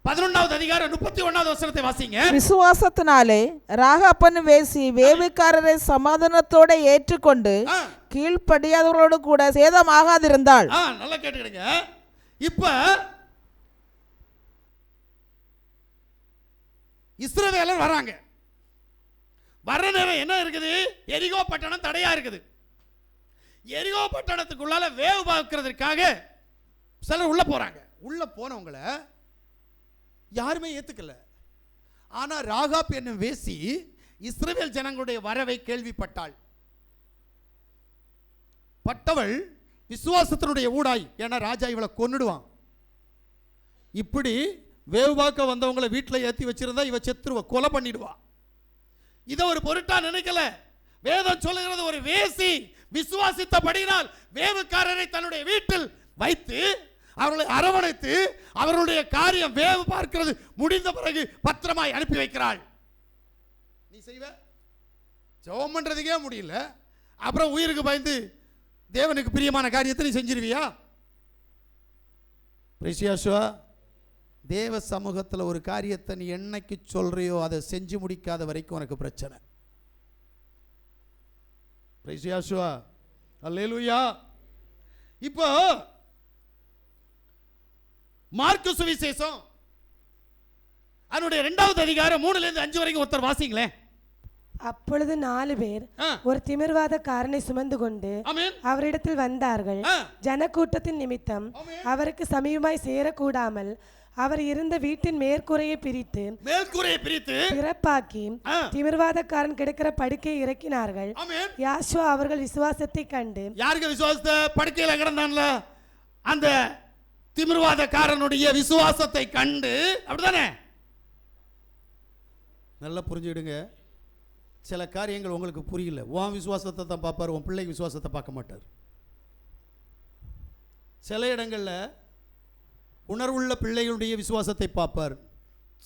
11வது அதிகாரம் 31வது வசனத்தை வாசிங்க. விசுவாசத்தினாலே ராகாப் என்னும் வேசி வேவுக்காரரை சமாதானத்தோட ஏற்றுக்கொண்டு கீழ்ப்படியாதவர்களோடு கூட சேதமாகாதிருந்தாள். நல்லா கேட்டுக்கிடுங்க. இப்ப இஸ்ரவேலர் வராங்க. வர்ற நேரம் என்ன இருக்குது? எரிகோ பட்டணம் தடையா இருக்குது. எரிகோ பட்டணத்துக்குள்ளால வேவு பார்க்கிறதுக்காக சிலர் உள்ள போறாங்க. உள்ள போனவங்களை யாருமே ஏத்துக்கல. ஆனா ராகாப் என்னும் வேசி இஸ்ரவேல் ஜனங்களுடைய வரவை கேள்விப்பட்டாள். பட்டவள் விசுவாசத்தினுடைய ஊடாய், ஏன்னா ராஜா இவளை கொன்னுடுவான். இப்படி வேவு பார்க்க வந்தவங்களை வீட்டில் ஏற்றி வச்சிருந்தா இவ செத்துருவா, கொலை பண்ணிடுவா. இதை ஒரு பொருட்டா நினைக்கல. வேதம் சொல்லுகிறது, ஒரு வேசி விசுவாசித்தபடினால் வேவுக்காரரை தன்னுடைய வீட்டில் வைத்து அவர்களை அரவணைத்து அவர்களுடைய காரியம் வேவு பார்க்கிறது முடிந்த பிறகு பத்திரமாய் அனுப்பி வைக்கிறாள். நீ செய்வ? ஜெபம் பண்றதுக்கே முடியல, அப்புறம் உயிருக்கு பயந்து தேவனுக்கு பிரியமான காரியத்தை நீ செஞ்சிருவியா? பிரிசியாசுவா, தேவ சமூகத்தில் ஒரு காரியத்தை நீ என்னைக்கு சொல்றியோ அதை செஞ்சு முடிக்காத வரைக்கும் உனக்கு பிரச்சனை. பிரிசியாசுவா, அல்லேலூயா. இப்போ மார்க்கு சுவிசேஷம் அதனுடைய 2வது அதிகாரம் 3-5 வரைக்கும் ஒருத்தர் வாசிங்களேன். அப்பொழுது 4 பேர் ஒரு திமிர்வாதக்காரனை சுமந்து கொண்டு அவரிடத்தில் வந்தார்கள். ஜனக்கூட்டத்தின் நிமித்தம் அவருக்கு சமீபமாய் சேரக்கூடாமல் அவர் இருந்த வீட்டின் மேற்கூரையை பிரித்து திறப்பாக்கி திமிர்வாதக்காரன் கிடக்கிற படுக்கையை இறக்கினார்கள். யாசுவா அவர்கள் விசுவாசத்தை கண்டு, யாருக்கு விசுவாசத்தை? படுக்கையில கிடந்தான்ல அந்த திமிர்வாதக்காரனுடைய விசுவாசத்தை கண்டு. அப்படிதானே? நல்லா புரிஞ்சுடுங்க. சில காரியங்கள் உங்களுக்கு புரியல. உன் விசுவாசத்தை தான் பார்ப்பார், உன் பிள்ளை விசுவாசத்தை பார்க்க மாட்டார். சில இடங்களில் உணர்வுள்ள பிள்ளைகளுடைய விசுவாசத்தை பார்ப்பார்,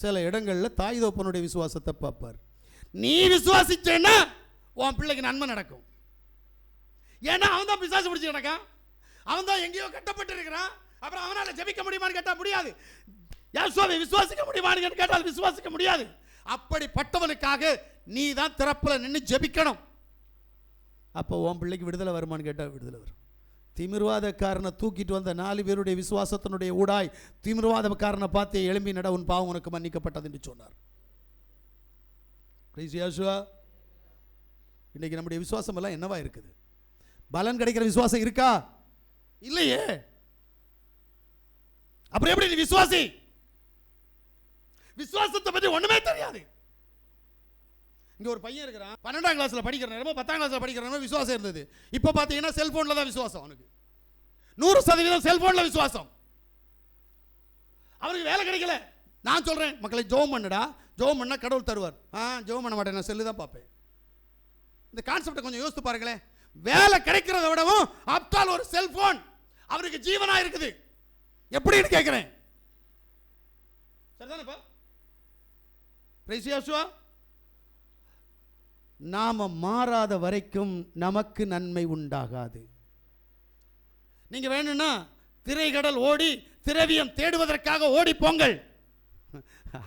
சில இடங்களில் தாய் தோப்பனுடைய விசுவாசத்தை பார்ப்பார். நீ விசுவாசிச்சேன்னா உன் பிள்ளைக்கு நன்மை நடக்கும். ஏன்னா அவன் தான் பிசாசு பிடிச்சி கிடக்கான், அவன் தான் எங்கேயோ கட்டப்பட்டு இருக்கிறான். அப்புறம் அவனால் ஜெபிக்க முடியுமான்னு கேட்டால் முடியாது. யேசுவை விசுவாசிக்க முடியுமான்னு கேட்டால் விசுவாசிக்க முடியாது. அப்படிப்பட்டவனுக்காக நீ தான் திறப்பில் நின்று ஜெபிக்கணும். அப்போ உன் பிள்ளைக்கு விடுதலை வருமானு கேட்டால் விடுதலை வரும். திமிர்வாதக்காரனை தூக்கிட்டு வந்த 4 பேருடைய விசுவாசத்தினுடைய ஊடாய் திமிர்வாதக்காரனை பார்த்து எழும்பி நட, உன் பாவம் உனக்கு மன்னிக்கப்பட்டது என்று சொன்னார். இன்னைக்கு நம்முடைய விசுவாசம் எல்லாம் என்னவா இருக்குது? பலன் கிடைக்கிற விசுவாசம் இருக்கா? இல்லையே. அப்புறம் எப்படி நீ விசுவாசி? விசுவாசத்தை பற்றி ஒண்ணுமே தெரியாது. இங்க ஒரு பையன் இருக்கிறான், 12ஆம் கிளாஸ்ல படிக்கிற நேரமோ 10ஆம் கிளாஸ்ல படிக்கிற நேரமோ விசுவாசம் இருந்தது. இப்போ பார்த்தீங்கன்னா செல்போன்ல தான் விசுவாசம். அவனுக்கு 100% செல்போன்ல விசுவாசம். அவனுக்கு வேலை கிடைக்கல. நான் சொல்றேன், மக்களை ஜெபம் பண்ணுடா, ஜெபம் பண்ணா கடவுள் தருவார். ஜெபம் பண்ண மாட்டேன், நான் செல்லு தான் பார்ப்பேன். இந்த கான்செப்டை கொஞ்சம் யோசித்து பாருங்களேன். வேலை கிடைக்கிறத விடவும் அப்டால் ஒரு செல்போன் அவனுக்கு ஜீவனா இருக்குது. எப்படின்னு கேட்கிறேன். சரிதானப்பா? பிரைசியாசுவா, நாம மாறாத வரைக்கும் நமக்கு நன்மை உண்டாகாது. நீங்க வேணும்னா திரைக்கடல் ஓடி திரவியம் தேடுவதற்காக ஓடி போங்கள்.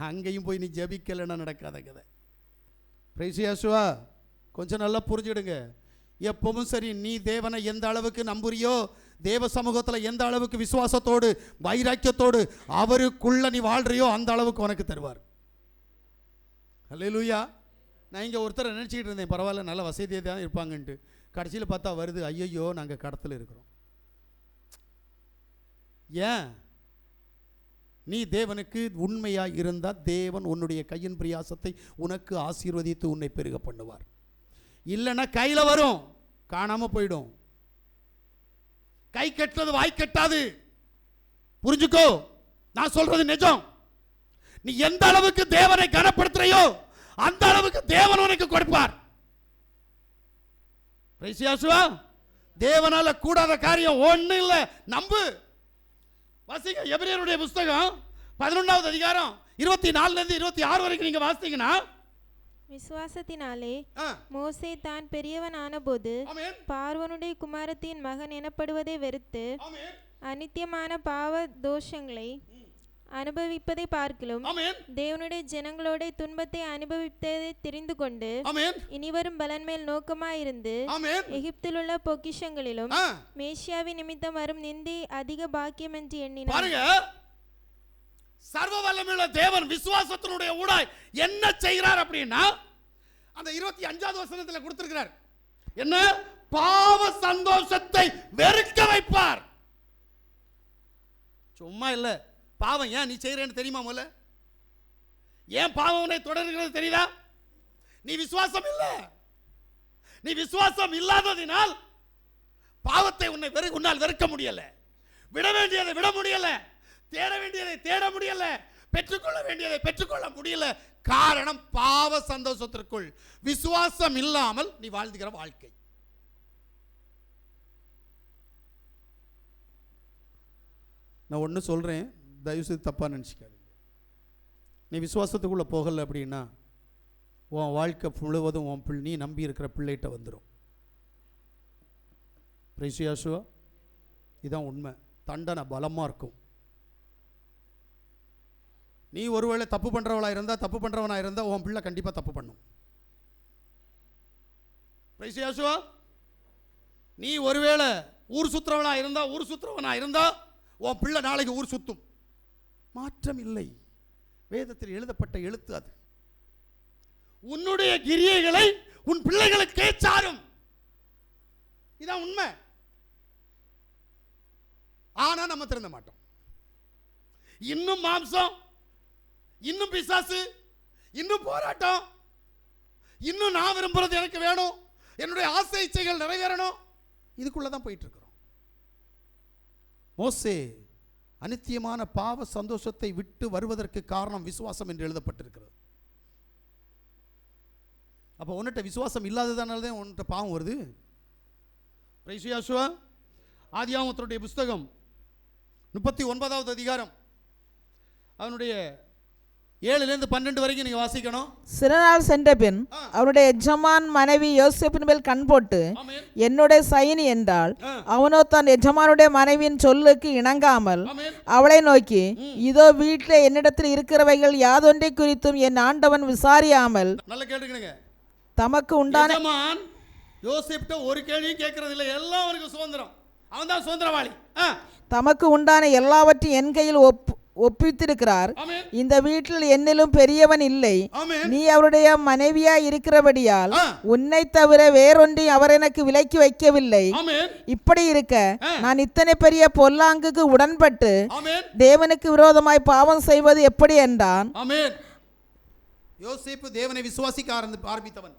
அங்கேயும் போய் நீ ஜெபிக்கலைன்னா நடக்காத கதை. பிரைசியாசுவா, கொஞ்சம் நல்லா புரிஞ்சுடுங்க. எப்பவும் சரி, நீ தேவனை எந்த அளவுக்கு நம்புறியோ, தேவ சமூகத்தில் எந்த அளவுக்கு விசுவாசத்தோடு வைராக்கியத்தோடு அவருக்குள்ள நீ வாழ்றியோ அந்த அளவுக்கு உனக்கு தருவார். அல்லேலூயா. நான் இங்கே ஒருத்தரை நினச்சிக்கிட்டு இருந்தேன், பரவாயில்ல நல்ல வசதியாக தான் இருப்பாங்கன்ட்டு. கடைசியில் பார்த்தா வருது, ஐயோ நாங்கள் கடத்தில் இருக்கிறோம். ஏன்? நீ தேவனுக்கு உண்மையாக இருந்தால் தேவன் உன்னுடைய கையின் பிரியாசத்தை உனக்கு ஆசீர்வதித்து உன்னை பெருக பண்ணுவார். இல்லைன்னா கையில் வரும், காணாமல் போயிடும். கை கெட்டது வாய் கெட்டாது. புரிஞ்சுக்கோ, நான் சொல்றது நிஜம். நீ எந்த அளவுக்கு தேவனை கனப்படுத்துறையோ அந்த அளவுக்கு தேவன் உனக்கு கொடுப்பார். தேவனால கூடாத காரியம் ஒண்ணு இல்ல, நம்பு. வாசிங்க எபிரேயருடைய புத்தகம் 11வது அதிகாரம் 24 இருந்து 26 வரைக்கும் நீங்க வாசித்தீங்கன்னா, விசுவாசத்தினாலே மோசே தான் பெரியவன் ஆனபோது பார்வோனுடைய குமாரத்தின் மகன் எனப்படுவதை வெறுத்து அநித்தியமான பாவ தோஷங்களை அனுபவிப்பதை பார்க்கிலும் தேவனுடைய ஜனங்களோட துன்பத்தை அனுபவித்ததை தெரிந்து கொண்டு இனிவரும் பலன் மேல் நோக்கமாயிருந்து எகிப்தில் உள்ள பொக்கிஷங்களிலும் மேசியாவின் நிமித்தம் வரும் நிந்தி அதிக பாக்கியம் என்று எண்ணினார். சர்வ வல்லமையுள்ள தேவன் விசுவாசத்தினுடைய ஊடாய் என்ன செய்கிறார் அப்படின்னா, அந்த 25வது வசனத்தில் கொடுத்திருக்கிறார். என்ன? பாவ சந்தோஷத்தை வெறுக்க வைப்பார். சும்மா இல்ல. பாவம் ஏன் நீ செய்யறேன்னு தெரியுமா? முதல்ல ஏன் பாவம் உன்னை தொடர்கிறது தெரியுதா? நீ விசுவாசம் இல்லை. நீ விசுவாசம் இல்லாததினால் பாவத்தை உன்னால் வெறுக்க முடியல, விட வேண்டியதை விட முடியல, தேட வேண்டியதை தேட முடியல, பெற்றுக்கொள்ள வேண்டியதை பெற்றுக்கொள்ள முடியல. காரணம் பாவ சந்தோஷத்திற்குள் விசுவாசம் இல்லாமல் நீ வாழ்ந்துகிற வாழ்க்கை. நான் ஒன்று சொல்றேன், தயவுசெய்து தப்பா நினைச்சுக்காதீங்க. நீ விசுவாசத்துக்குள்ள போகல அப்படின்னா உன் வாழ்க்கை முழுவதும் நீ நம்பி இருக்கிற பிள்ளைகிட்ட வந்துடும். பிரைசியாசுவா, இதுதான் உண்மை. தண்டனை பலமாக இருக்கும். நீ ஒருவேளை தப்பு பண்ணுறவனாக இருந்தால் உன் பிள்ளை கண்டிப்பாக தப்பு பண்ணும். பிரைசியாசுவா, நீ ஒருவேளை ஊர் சுற்றுறவனாக இருந்தால் உன் பிள்ளை நாளைக்கு ஊர் சுத்தும். மாற்றம் இல்லை. வேதத்தில் எழுதப்பட்ட எழுத்து அது. உன்னுடைய கிரியைகளை உன் பிள்ளைகளுக்கே சாரும். இதான் உண்மை. ஆனா நம்ம திருந்த மாட்டோம். இன்னும் மாம்சம், இன்னும் பிசாசு, இன்னும் போராட்டம், இன்னும் நான் விரும்புறது எனக்கு வேணும், என்னுடைய ஆசை இச்சைகள் நிறைவேறணும், இதுக்குள்ளதான் போயிட்டு இருக்கிறோம். மோசே அநித்தியமான பாவ சந்தோஷத்தை விட்டு வருவதற்கு காரணம் விசுவாசம் என்று எழுதப்பட்டிருக்கிறது. அப்போ உன்னிட்ட விசுவாசம் இல்லாததுனால தான் உன்னிட்ட பாவம் வருது. பிரைசியாசுவா, ஆதியாகமத்தினுடைய புஸ்தகம் 39வது அதிகாரம் அவனுடைய 7லிருந்து 12 வரைக்கும் நீங்க வாசிக்கணும். சில நாள் சென்ற பின் அவருடைய எஜமான் மனைவி யோசேப்பின் மேல் கண் போட்டு என்னுடைய சைனி என்றாள். அவனோ தன் எஜமானுடைய மனைவியின் சொல்லுக்கு இணங்காமல் அவளை நோக்கி, இதோ வீட்டில் என்னிடத்தில் இருக்கிறவைகள் யாதொன்றை குறித்தும் என் ஆண்டவன் விசாரியாமல் நல்ல கேட்டுக்கணுங்க, தமக்கு உண்டான யோசேப்ட்ட ஒரு கேள்வியும் கேட்கறது இல்லை. எல்லாம் அவனுக்கு சுதந்திரம். அவன் தான் சுதந்திரவாளி. தமக்கு உண்டான எல்லாவற்றையும் என் கையில் ஒப்பித்திருக்கிறார். இந்த வீட்டில் என்னிலும் பெரியவன் இல்லை. நீ அவருடைய மனைவியா இருக்கிறபடியால் உன்னை தவிர வேறொன்றையும் அவர் எனக்கு விலக்கி வைக்கவில்லை. இப்படி இருக்க நான் இத்தனை பெரிய பொல்லாங்குக்கு உடன்பட்டு தேவனுக்கு விரோதமாய் பாவம் செய்வது எப்படி என்றான். யோசேப்பு தேவனை விசுவாசிக்க ஆரம்பித்தவன்.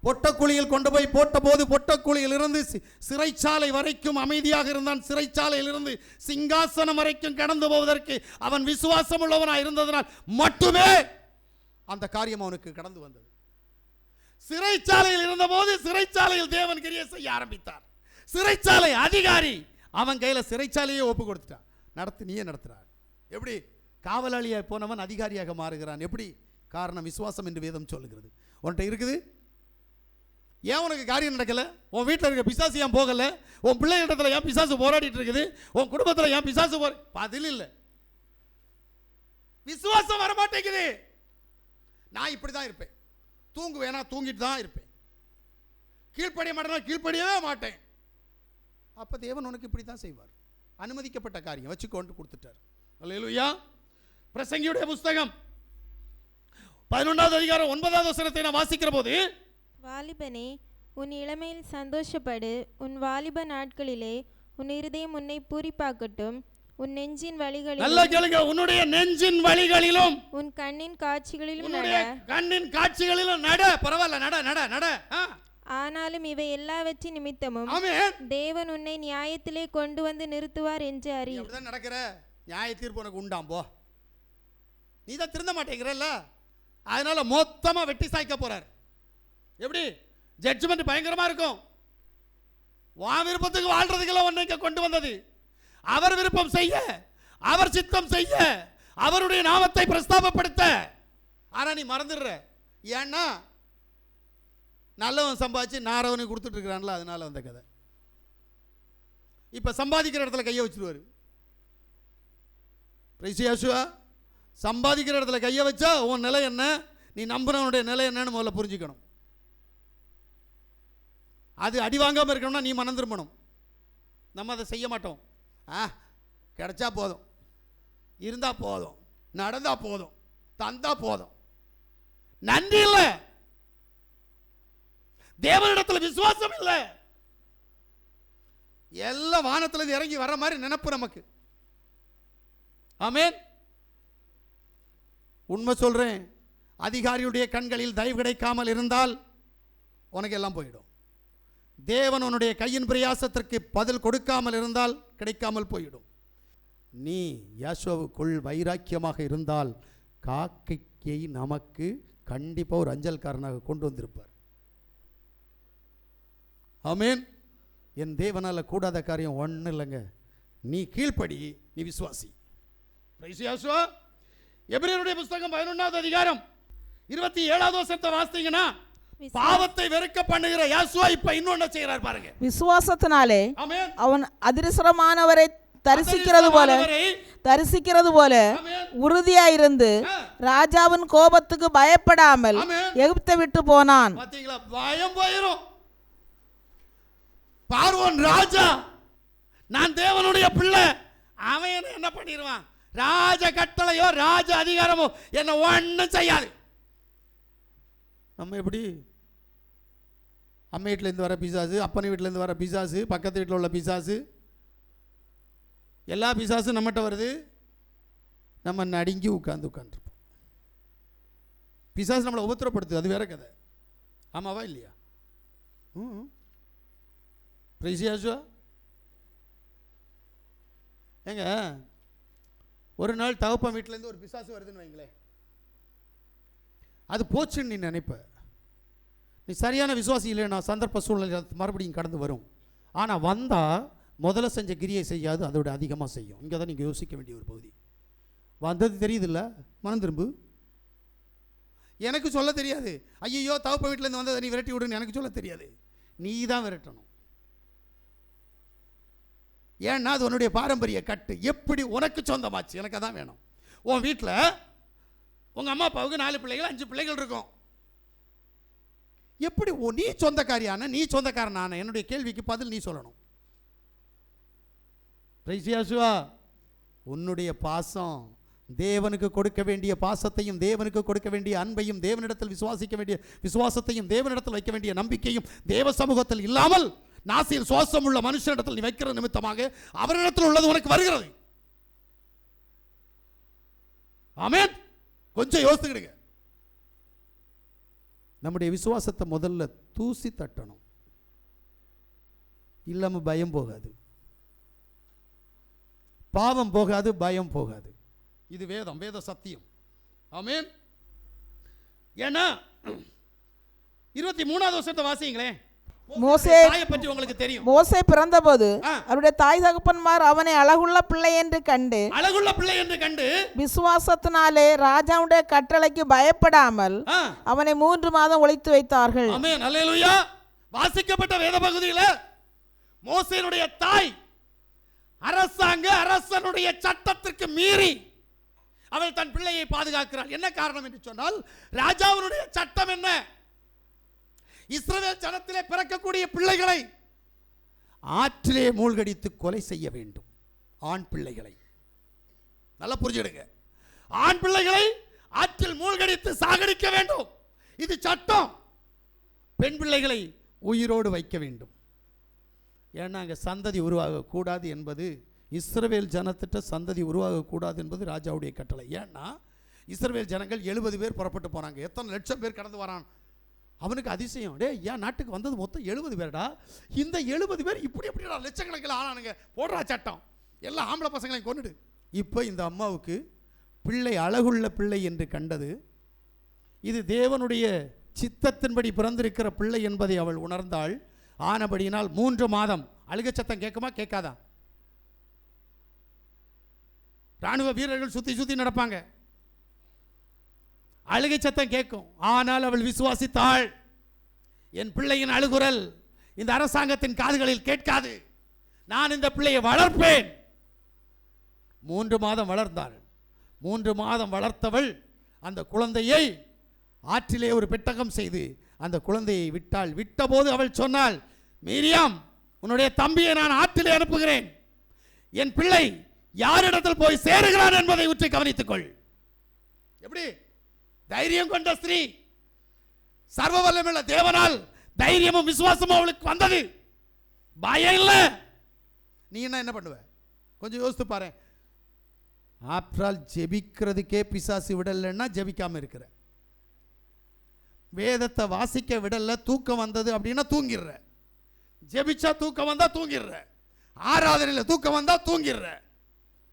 பொட்டக்குழியில் கொண்டு போய் போட்ட போது பொட்டக்குழியில் இருந்து சிறைச்சாலை வரைக்கும் அமைதியாக இருந்தான். சிறைச்சாலையில் இருந்து சிங்காசனம் வரைக்கும் கடந்து போவதற்கு அவன் விசுவாசம் உள்ளவனாக இருந்ததனால் மட்டுமே அந்த காரியம் அவனுக்கு கடந்து வந்தது. சிறைச்சாலையில் இருந்தபோது சிறைச்சாலையில் தேவன் கிரியை செய்ய ஆரம்பித்தார். சிறைச்சாலை அதிகாரி அவன் கையில சிறைச்சாலையே ஒப்பு கொடுத்துட்டான். நடத்து, நீயே நடத்துறார். எப்படி காவலாளியாக போனவன் அதிகாரியாக மாறுகிறான்? எப்படி? காரணம் விசுவாசம் என்று வேதம் சொல்லுகிறது. உன்கிட்ட இருக்குது. ஏன் உனக்கு காரியம் நடக்கல? உன் வீட்டில் இருக்க பிசாசு ஏன் போகல? உன் பிள்ளைகளிடத்துல ஏன் பிசாசு போராடிட்டு இருக்குது? உன் குடும்பத்தில் ஏன் பிசாசு பதில் இல்லை. விசுவாசம் வரமாட்டேங்குது. நான் இப்படி தான் இருப்பேன். தூங்குவேனா தூங்கிட்டு தான் இருப்பேன். கீழ்ப்படிய மாட்டேனா கீழ்ப்படியவே மாட்டேன். அப்ப தேவன் உனக்கு இப்படி தான் செய்வார். அனுமதிக்கப்பட்ட காரியம் வச்சு கொண்டு கொடுத்துட்டார். அல்லேலூயா. பிரசங்கியுடைய புஸ்தகம் 11வது அதிகாரம் 9வது வசனத்தை நான் வாசிக்கிற போது, வாலிபனே, உன் இளமையில் சந்தோஷப்படு, உன் வாலிப நாட்களிலே உன் இருதயம் உன்னை பூரிப்பாக்கட்டும், உன் நெஞ்சின் வழிகளிலும், நல்ல கேளுங்க, உன்னுடைய நெஞ்சின் வழிகளிலும் உன் கண்ணின் காட்சிகளிலும் நட. கண்ணின் காட்சிகளிலும் நட. பரவாயில்ல, நட நட நட. ஆனாலும் இவை எல்லாவற்றின் நிமித்தமும் தேவன் உன்னை நியாயத்திலே கொண்டு வந்து நிறுத்துவார் என்று அறி. அப்படிதான் நடக்கிற. நியாய தீர்ப்பு உனக்கு உண்டாம். போ, நீ தான் திருந்த மாட்டேங்கிறல்ல, அதனால மொத்தமா வெட்டி சாய்க்க போறார். எப்படி? ஜட்ஜ்மெண்ட் பயங்கரமா இருக்கும். வா விருப்பத்துக்கு வாழ்றதுக்கெல்லாம் உன்னை கொண்டு வந்தது அவர் விருப்பம் செய்ய, அவர் சித்தம் செய்ய, அவருடைய நாமத்தை பிரஸ்தாபப்படுத்த. ஆனா நீ மறந்துடுற. ஏன்னா நல்லவன் சம்பாதிச்சு நாரவனுக்கு கொடுத்துட்டு இருக்கிறான்ல, அதனால வந்த கதை. இப்ப சம்பாதிக்கிற இடத்துல கையை வச்சிருவாரு. சம்பாதிக்கிற இடத்துல கையை வச்சா உன் நிலை என்ன, நீ நம்புறவனுடைய நிலை என்னன்னு முதல்ல புரிஞ்சுக்கணும். அது அடி வாங்காம இருக்கணும்னா நீ மனம் திரும்பணும். நம்ம அதை செய்ய மாட்டோம். கிடைச்சா போதும், இருந்தா போதும், நடந்தா போதும், தந்தா போதும். நன்றி இல்லை. தேவனிடத்தில் விசுவாசம் இல்லை. எல்லாம் வானத்தில் இறங்கி வர்ற மாதிரி நினைப்பு நமக்கு. ஆமென். உண்மை சொல்றேன், அதிகாரியுடைய கண்களில் தயவு கிடைக்காமல் இருந்தால் உனக்கு எல்லாம் போயிடும். தேவன் உன்னுடைய கையின் பிரயாசத்திற்கு பதில் கொடுக்காமல் இருந்தால் கிடைக்காமல் போயிடும். நீ யேசுவுக்குள் வைராக்கியமாக இருந்தால் காக்கையை நமக்கு கண்டிப்பாக ஒரு அஞ்சல்காரனாக கொண்டு வந்திருப்பார். ஆமென். என் தேவனால் கூடாத காரியம் ஒன்றும் இல்லைங்க. நீ கீழ்ப்படி, நீ விசுவாசி. எபிரேயருடைய புத்தகம் 11வது அதிகாரம் 27வது வசனத்தை வாசித்தீங்கன்னா, பாவத்தை வெறுக்க பண்ணுகிற யேசுவா இப்ப இன்னொன்னு செய்யறார் பாருங்க. விசுவாசத்தினாலே அவன் அதிர்ஷ்டமானவரை தரிசிக்கிறது போல உறுதியாயிருந்து ராஜாவின் கோபத்துக்கு பயப்படாமல் எகிப்தை விட்டு போனான். பாத்தீங்களா, பயம் போயிரும். பார்வோன் ராஜா, நான் தேவனுடைய பிள்ளை, அவன் என்ன பண்ணிடுவான்? ராஜ கட்டளையோ ராஜ அதிகாரமோ என்ன ஒன்றும் செய்யாது. நம்ம எப்படி அம்மா வீட்டிலேருந்து வர பிசாசு, அப்பனை வீட்டிலேருந்து வர பிசாசு, பக்கத்து வீட்டில் உள்ள பிசாசு, எல்லா பிசாசும் நம்மகிட்ட வருது. நம்ம நடுங்கி உட்காந்துருப்போம். பிசாசு நம்மளை உபத்திரப்படுத்துது, அது வேற கதை. ஆமாவா இல்லையா? ஏங்க, ஒரு நாள் தகப்பன் வீட்டிலேருந்து ஒரு பிசாசு வருதுன்னு வைங்களேன், அது போச்சுன்னு நீ நினைப்ப. நீ சரியான விசுவாசி இல்லைன்னா சந்தர்ப்ப சூழ்நிலை மறுபடியும் கடந்து வரும். ஆனால் வந்தால் முதல்ல செஞ்ச கிரியை செய்யாது, அதோட அதிகமாக செய்யும். இங்கே தான் நீங்கள் யோசிக்க வேண்டிய ஒரு பகுதி. வந்தது தெரியுதுல்ல, மனம் திரும்பு. எனக்கு சொல்ல தெரியாது, ஐயோ தகப்பன் வீட்டிலேருந்து வந்ததை நீ விரட்டி விடுன்னு எனக்கு சொல்ல தெரியாது. நீ தான் விரட்டணும். ஏன்னா அது உன்னுடைய பாரம்பரிய கட்டு. எப்படி உனக்கு சொந்தமாச்சு? எனக்கு அதான் வேணும். உன் வீட்டில் உங்கள் அம்மா அப்பாவுக்கு 4 பிள்ளைகள் 5 பிள்ளைகள் இருக்கும். எப்படி நீ சொந்தக்காரியான, நீ சொந்தக்காரனான? என்னுடைய கேள்விக்கு பதில் நீ சொல்லணும். உன்னுடைய பாசம், தேவனுக்கு கொடுக்க வேண்டிய பாசத்தையும், தேவனுக்கு கொடுக்க வேண்டிய அன்பையும், தேவனிடத்தில் விசுவாசிக்க வேண்டிய விசுவாசத்தையும், தேவனிடத்தில் வைக்க வேண்டிய நம்பிக்கையும் தேவ சமூகத்தில் இல்லாமல் நாசியில் சுவாசம் உள்ள மனுஷனிடத்தில் நீ வைக்கிற நிமித்தமாக அவரிடத்தில் உள்ளது உனக்கு வருகிறது. ஆமென். கொஞ்சம் யோசித்துக்கிடுங்க. நம்முடைய விசுவாசத்தை முதல்ல தூசி தட்டணும். இல்லாமல் பயம் போகாது, பாவம் போகாது, பயம் போகாது. இது வேதம், வேத சத்தியம். ஆமென். ஏன்னா 23வது வசனத்தை வாசிங்களேன். மோசே பிறந்தபோது அவருடைய தாய் தகப்பன்மார் அவனை அழகுள்ள பிள்ளை என்று கண்டு விசுவாசத்தினாலே ராஜாவுடைய கட்டளைக்கு பயப்படாமல் அவனை 3 மாதம் ஒளித்து வைத்தார்கள். ஆமென். அல்லேலூயா. வாசிக்கப்பட்ட வேத பகுதியில் மோசேனுடைய தாய் அரசனுடைய சட்டத்திற்கு மீறி அவள் தன் பிள்ளையை பாதுகாக்கிறாள். என்ன காரணம் என்று சொன்னால், ராஜாவினுடைய சட்டம் என்ன? இஸ்ரவேல் ஜனத்திலே பிறக்கக்கூடிய பிள்ளைகளை ஆற்றிலே மூழ்கடித்து கொலை செய்ய வேண்டும். ஆண் பிள்ளைகளை நல்லா புரிஞ்சிடுங்க. ஆண் பிள்ளைகளை ஆற்றில் மூழ்கடித்து சாகடிக்க வேண்டும். இது சட்டம். பெண் பிள்ளைகளை உயிரோடு வைக்க வேண்டும். ஏன்னா அங்கே சந்ததி உருவாகக்கூடாது என்பது, இஸ்ரவேல் ஜனத்திட்ட சந்ததி உருவாகக்கூடாது என்பது ராஜாவுடைய கட்டளை. ஏன்னா இஸ்ரவேல் ஜனங்கள் 70 பேர் புறப்பட்டு போனாங்க. எத்தனை லட்சம் பேர் கடந்து வரான்? அவனுக்கு அதிசயம். ஏன் நாட்டுக்கு வந்தது மொத்தம் 70 பேர்டா, இந்த 70 பேர் இப்படி எப்படிடா லட்சக்கணக்கில் ஆனானுங்க? போடுறா சட்டம், எல்லா ஆம்பளை பசங்களையும் கொண்டுடு. இப்போ இந்த அம்மாவுக்கு பிள்ளை அழகுள்ள பிள்ளை என்று கண்டது. இது தேவனுடைய சித்தத்தின்படி பிறந்திருக்கிற பிள்ளை என்பதை அவள் உணர்ந்தாள். ஆனபடியினால் 3 மாதம் அழுகை சத்தம் கேட்குமா கேட்காதா? ராணுவ வீரர்கள் சுத்தி சுத்தி நடப்பாங்க, அழுகை சத்தம் கேட்கும். ஆனால் அவள் விசுவாசித்தாள். என் பிள்ளையின் அழுகுரல் இந்த அரசாங்கத்தின் காதுகளில் கேட்காது, நான் இந்த பிள்ளையை வளர்ப்பேன். 3 மாதம் வளர்ந்தாள். 3 மாதம் வளர்த்தவள் அந்த குழந்தையை ஆற்றிலே ஒரு பெட்டகம் செய்து அந்த குழந்தையை விட்டாள். விட்டபோது அவள் சொன்னாள், மீரியாம், உன்னுடைய தம்பியை நான் ஆற்றிலே அனுப்புகிறேன். என் பிள்ளை யாரிடத்தில் போய் சேருகிறான் என்பதை உற்று கவனித்துக்கொள். எப்படி தைரியம் கொண்ட ஸ்திரீ! சர்வ வல்லமையுள்ள தேவனால் தைரியமும் விசுவாசமும் அவளுக்கு வந்தது. பயம் இல்லை. நீ என்ன பண்ணுவ? கொஞ்சம் யோசித்து பாரு. ஆப்ரால் ஜெபிக்கிறதுக்கே பிசாசு விடலைன்னா ஜெபிக்காம இருக்கிற. வேதத்தை வாசிக்க விடல, தூக்கம் வந்தது அப்படின்னா தூங்கிடுற. ஜெபிச்சா தூக்கம் வந்தா தூங்கிடுற. ஆராதனையில் தூக்கம் வந்தா தூங்கிடுற.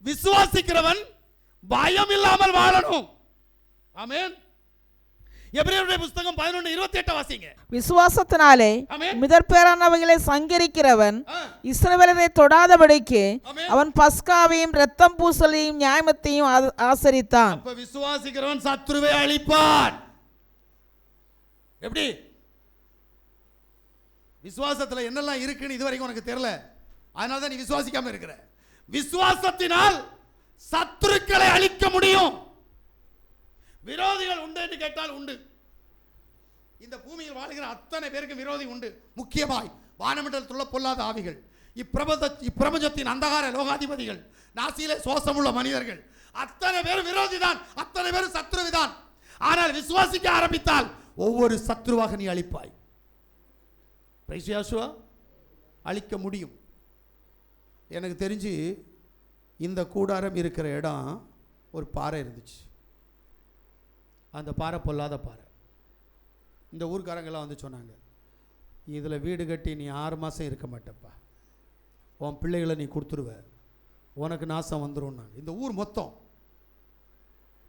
விசுவாசிக்கிறவன் பயம் இல்லாமல் வாழணும். ஆமென். எபிரேயருடைய புத்தகம் 11:28 வாசிங்க. விசுவாசத்தினாலே மிதற்பேறானவைகளை சங்கரிக்கிறவன் இஸ்ரவேலரை தொடாதபடிக்கு அவன் பஸ்காவையும் இரத்தம் பூசலையும் நியாயத்தையும் ஆசரித்தான். அப்ப விசுவாசிக்கிறவன் சத்துருவை அழிப்பான். எப்படி? விசுவாசத்துல என்னெல்லாம் இருக்குன்னு இதுவரைக்கும் உனக்கு தெரியல, அதனால தான் நீ விசுவாசிக்காம இருக்கிற. விசுவாசத்தினால் சத்துருக்களை அழிக்க முடியும். விரோதிகள் உண்டு என்று கேட்டால் உண்டு. இந்த பூமியில் வாழ்கிற அத்தனை பேருக்கு விரோதி உண்டு. முக்கியமாய் வானமண்டலத்தில் உள்ள பொல்லாத ஆவிகள், இப்பிரபஞ்சத்தின் அந்தகார லோகாதிபதிகள், நாசியிலே சுவாசமுள்ள மனிதர்கள், அத்தனை பேர் விரோதிதான், அத்தனை பேர் சத்ருவிதான். ஆனால் விசுவாசிக்க ஆரம்பித்தால் ஒவ்வொரு சத்ருவாக நீ அழிப்பாய். அழிக்க முடியும். எனக்கு தெரிஞ்சு இந்த கூடாரம் இருக்கிற இடம் ஒரு பாறை இருந்துச்சு. அந்த பாறை பொல்லாத பாறை. இந்த ஊர்க்காரங்கெல்லாம் வந்து சொன்னாங்க, இதில் வீடு கட்டி நீ 6 மாதம் இருக்க மாட்டப்பா, உன் பிள்ளைகளை நீ கொடுத்துருவ, உனக்கு நாசம் வந்துடும். இந்த ஊர் மொத்தம்.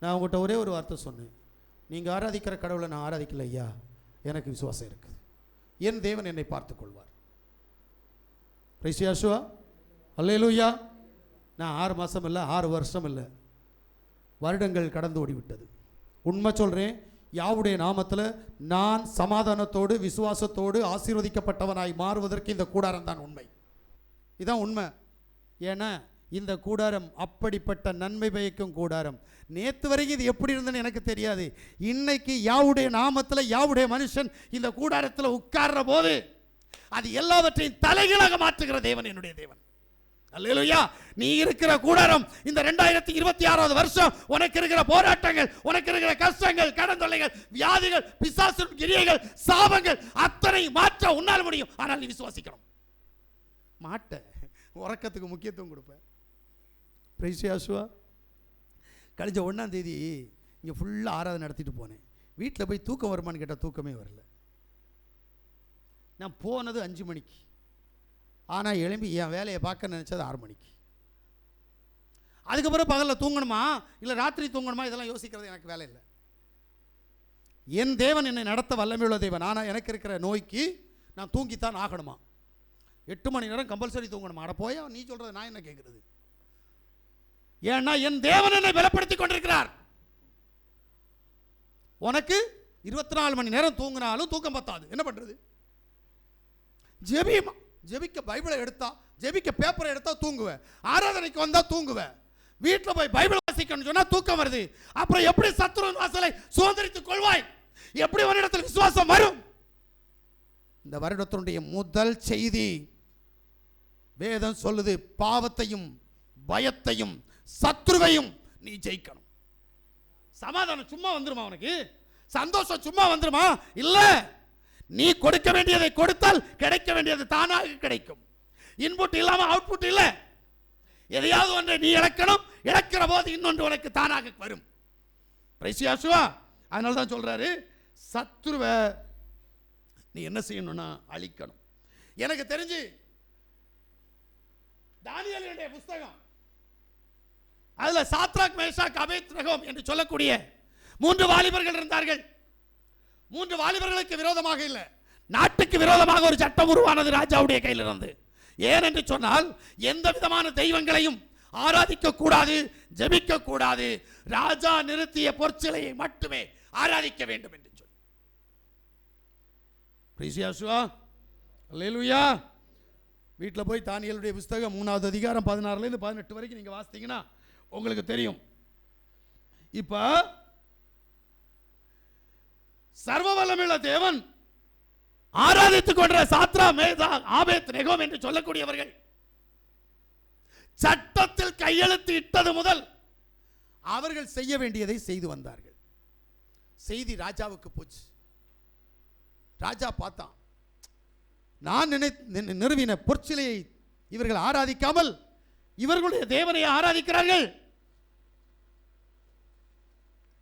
நான் உங்கள்கிட்ட ஒரே ஒரு வார்த்தை சொன்னேன், நீங்கள் ஆராதிக்கிற கடவுளை நான் ஆராதிக்கல ஐயா, எனக்கு விசுவாசம் இருக்குது, என் தேவன் என்னை பார்த்து கொள்வார். பிரைசியாசுவா, அல்லேலூயா. நான் 6 மாதம் இல்லை, 6 வருஷம் இல்லை, வருடங்கள் கடந்து ஓடிவிட்டது. உண்மை சொல்கிறேன், யாவுடைய நாமத்தில் நான் சமாதானத்தோடு விசுவாசத்தோடு ஆசீர்வதிக்கப்பட்டவனாய் மாறுவதற்கு இந்த கூடாரம் தான் உண்மை. இதுதான் உண்மை. ஏன்னா இந்த கூடாரம் அப்படிப்பட்ட நன்மை பயக்கும் கூடாரம். நேற்று வரைக்கும் இது எப்படி இருந்ததுன்னு எனக்கு தெரியாது. இன்னைக்கு யாவுடைய நாமத்தில் யாவுடைய மனுஷன் இந்த கூடாரத்தில் உட்கார்ற போது அது எல்லாவற்றையும் தலைகீழாக மாற்றுகிற தேவன் என்னுடைய தேவன். அல்லேலூயா. நீ இருக்கிற கூடாரம் இந்த 2026 வருஷம் உனக்கு இருக்கிற போராட்டங்கள், உனக்கு இருக்கிற கஷ்டங்கள், கடன் தொல்லைகள், வியாதிகள், பிசாசு கிரியைகள், சாபங்கள் அத்தனை மாற்ற உன்னால் முடியும். ஆனால் நீ விசுவாசிக்கணும். மாட்ட உறக்கத்துக்கு முக்கியத்துவம் கொடுப்பேன். பிரைசியாசுவா. கழிஞ்ச 1ஆம் தேதி இங்கே ஃபுல்லாக ஆராதனை நடத்திட்டு போனேன். வீட்டில் போய் தூக்கம் வருமானு கேட்டால் தூக்கமே வரல. நான் போனது 5 மணிக்கு, ஆனால் எழும்பி என் வேலையை பார்க்க நினச்சது 6 மணிக்கு. அதுக்கப்புறம் பகலில் தூங்கணுமா இல்லை ராத்திரி தூங்கணுமா இதெல்லாம் யோசிக்கிறது எனக்கு வேலை இல்லை. என் தேவன் என்னை நடத்த வல்லமையுள்ள தேவன். ஆனால் எனக்கு இருக்கிற நோய்க்கு நான் தூங்கித்தான் ஆகணுமா? 8 மணி நேரம் கம்பல்சரி தூங்கணுமா? அட போயா, நீ சொல்கிறது நான் என்ன கேட்குறது? ஏன்னா என் தேவன் என்னை பலப்படுத்தி கொண்டிருக்கிறார். உனக்கு 24 மணி நேரம் தூங்கினாலும் தூக்கம் பத்தாது. என்ன பண்ணுறது? ஜெபிக்க பைபிளை எடுத்தா, ஜெபிக்க பேப்பரை எடுத்தா தூங்குவேன், ஆராதனைக்கு வந்தா தூங்குவேன், வீட்டில் போய் பைபிள் வாசிக்கணும்னு சொன்னா தூக்கம் வருது. அப்புறம் எப்படி சத்துருவின் வாசலை சுதந்திரித்துக் கொள்வாய்? எப்படி ஒரு இடத்துல விசுவாசம் வரும்? இந்த வருடத்தினுடைய முதல் செய்தி வேதம் சொல்லுது, பாவத்தையும் பயத்தையும் சத்துருவையும் நீ ஜெயிக்கணும். சமாதானம் சும்மா வந்துருமா? உனக்கு சந்தோஷம் சும்மா வந்துருமா? இல்ல. நீ கொடுக்க வேண்டியதை கொடுத்தால் கிடைக்க வேண்டியது தானாக கிடைக்கும். இன்புட் இல்லாம அவுட்புட் இல்லை. எதையாவது ஒன்றை நீ இழக்கணும், இழக்கிற போது இன்னொன்று உனக்கு தானாக வரும். பிரைசியாசுவா. அதனால தான் சொல்றாரு, சத்துருவை நீ என்ன செய்யணும்னா அழிக்கணும். எனக்கு தெரிஞ்சு தானியேலுடைய புத்தகம், அதுல சாத்ராக், மேஷாக், அபேத்நேகோ என்று சொல்லக்கூடிய 3 வாலிபர்கள் இருந்தார்கள். 3 வாலிபர்களுக்கு விரோதமாக இல்லை, நாட்டுக்கு விரோதமாக ஒரு சட்டம் உருவானது ராஜாவுடைய கையில் இருந்து. ஏன் என்று சொன்னால், எந்த விதமான தெய்வங்களையும் ஆராதிக்க கூடாது, ஜெபிக்க கூடாது, ராஜா நிறுத்திய பொற்சிலையை மட்டுமே ஆராதிக்க வேண்டும் என்று சொல்லி. பிரைசியாசுவா. அல்லேலூயா. வீட்டில் போய் தானியேலுடைய புத்தகம் 3ஆவது அதிகாரம் 16 18 வரைக்கும் நீங்க வாசித்தீங்கன்னா உங்களுக்கு தெரியும். இப்ப சர்வ வல்லமையுள்ள தேவன் ஆராதித்துக் கொண்ட சாத்ரா, மேஷாக், ஆபேத்நேகோ என்று சொல்லக்கூடியவர்கள் சட்டத்தில் கையெழுத்து இட்டது முதல் அவர்கள் செய்ய வேண்டியதை செய்து வந்தார்கள். செய்தி ராஜாவுக்கு போச்சு. ராஜா பார்த்தான், நான் நிறுவின பொற்சிலையை இவர்கள் ஆராதிக்காமல் இவர்களுடைய தேவனை ஆராதிக்கிறார்கள்.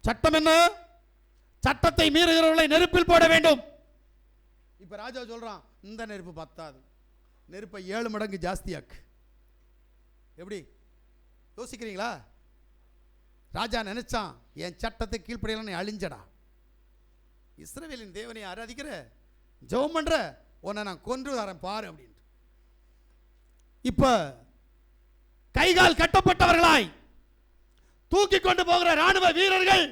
சட்டம் என்ன? சட்டத்தை மீறுகிறவர்களை நெருப்பில் போட வேண்டும். இப்ப ராஜா சொல்றான், இந்த நெருப்பு பத்தாது, நெருப்பை 7 மடங்கு ஜாஸ்தியாக்கு. எப்படி யோசிக்கிறீங்களா? ராஜா நினைச்சான், என் சட்டத்தை கீழ்ப்படியலாம், நீ அழிஞ்சடா. இஸ்ரவேலின் தேவனை ஆராதிக்கிற, ஜெபம் பண்ற, உன்னை நான் கொன்று வரேன் பாரு அப்படின்ட்டு. இப்ப கைகால் கட்டப்பட்டவர்களாய் தூக்கி கொண்டு போகிற ராணுவ வீரர்கள்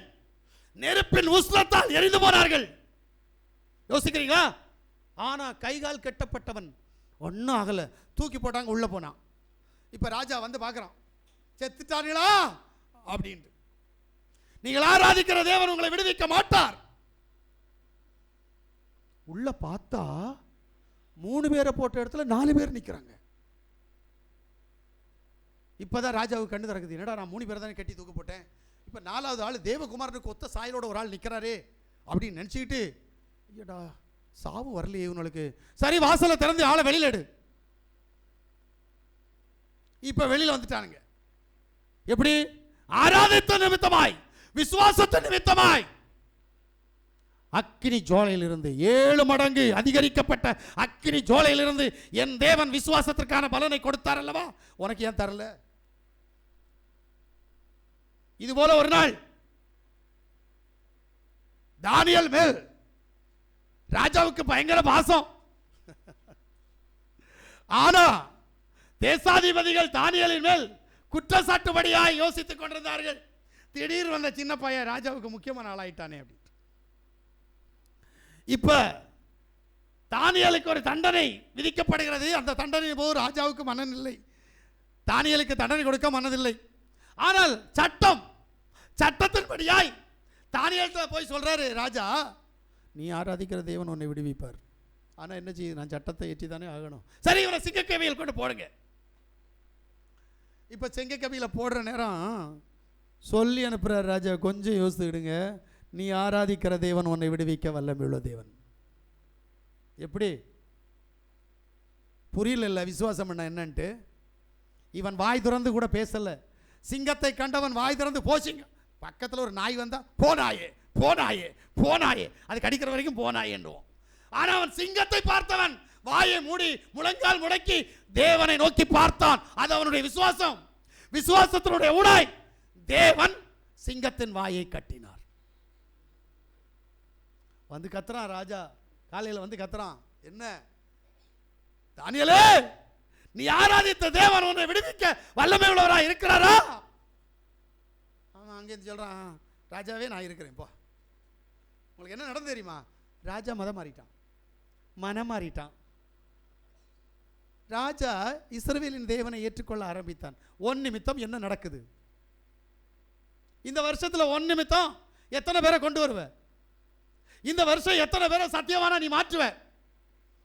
நெருப்பின் உஷ்ணத்தால் எரிந்து போனார்கள். யோசிக்கிறீங்களா? ஆனா கைகால் கட்டப்பட்டவன் ஒன்னும் ஆகல, தூக்கி போட்டாங்க, உள்ள போனான். இப்ப ராஜா வந்து பார்க்கறான், செத்துட்டார்களா அப்படின்ட்டு. நீங்கள் ஆராதிக்கிற தேவன் உங்களை விடுவிக்க மாட்டார். உள்ள பார்த்தா 3 பேரை போட்ட இடத்துல 4 பேர் நிக்கிறாங்க. இப்பதான் ராஜாவுக்கு கண்டு திறக்குது, என்னடா நான் 3 பேர் தானே கட்டி தூக்க போட்டேன், இப்ப 4வது ஆள் தேவகுமாரனுக்கு ஒத்த சாயலோட ஒரு ஆள் நிக்கிறாரே அப்படின்னு நினைச்சுக்கிட்டு, ஐயடா சாவு வரலையே இவனுக்கு, சரி வாசலை திறந்து ஆளை வெளியில எடு. இப்ப வெளியில வந்துட்டானுங்க. எப்படி? ஆராதித்த நிமித்தமாய், விசுவாசத்த நிமித்தமாய் அக்கினி ஜோலையிலிருந்து 7 மடங்கு அதிகரிக்கப்பட்ட அக்கினி ஜோலையிலிருந்து என் தேவன் விசுவாசத்திற்கான பலனை கொடுத்தார் அல்லவா, உனக்கு ஏன் தரல? இது போல ஒரு நாள் தானியேல் மேல் ராஜாவுக்கு பயங்கர பாசம். ஆனா தேசாதிபதிகள் தானியேலின் மேல் குற்றச்சாட்டுபடியாய் யோசித்துக் கொண்டிருந்தார்கள். திடீர் வந்த சின்ன பையன் ராஜாவுக்கு முக்கியமான ஆளாயிட்டானே அப்படி. இப்ப தானியேலுக்கு ஒரு தண்டனை விதிக்கப்படுகிறது. அந்த தண்டனை போது ராஜாவுக்கு மனதில்லை, தானியேலுக்கு தண்டனை கொடுக்க மனதில்லை. ஆனால் சட்டத்தின்படியாய் தானியேல் போய் சொல்றாரு, ராஜா நீ ஆராதிக்கிற தேவன் உன்னை விடுவிப்பார், ஆனா என்ன செய்யுது, நான் சட்டத்தை ஏற்றி தானே ஆகணும். சரி, இவனை சிங்கக்கவியில் கொண்டு போடுங்க. இப்ப சிங்கக்கவியில போடுற நேரம் சொல்லி அனுப்புறார் ராஜா, கொஞ்சம் யோசித்துடுங்க, நீ ஆராதிக்கிற தேவன் உன்னை விடுவிக்க வல்லமையுள்ள தேவன். எப்படி புரியல விசுவாசம் என்னன்ட்டு. இவன் வாய் திறந்து கூட பேசல. சிங்கத்தை கண்டவன் வாய் திறந்து போசிங்க, பக்கத்தில் ஒரு நாய் வந்தா போனாயே போனாயே போனாயே, அது கடிக்கிற வரைக்கும் போனாயே என்றுவோம். ஆனா அவன் சிங்கத்தை பார்த்தவன் வாயை மூடி முழங்கால் முடக்கி தேவனை நோக்கி பார்த்தான். அது அவனுடைய விசுவாசம். விசுவாசத்தினுடைய ஊடாய் தேவன் சிங்கத்தின் வாயை கட்டினார். வந்து கத்துறான் ராஜா, காலையில் வந்து கத்துறான், என்ன தானியேலே, நீ ஆராதித்த தேவன் உன்னை விடுவிக்க வல்லமை உள்ளவரா இருக்கிறாரா? அவன் அங்கே சொல்றான், ராஜாவே நான் இருக்கிறேன் போ. உங்களுக்கு என்ன நடந்து தெரியுமா? ராஜா மதம் மாறிட்டான். ராஜா இஸ்ரவேலின் தேவனை ஏற்றுக்கொள்ள ஆரம்பித்தான். 1 நிமித்தம் என்ன நடக்குது இந்த வருஷத்துல? 1 நிமித்தம் எத்தனை பேரை கொண்டு வருவ? இந்த வருஷம் எத்தனை பேரை சத்தியவானா நீ மாற்றுவ?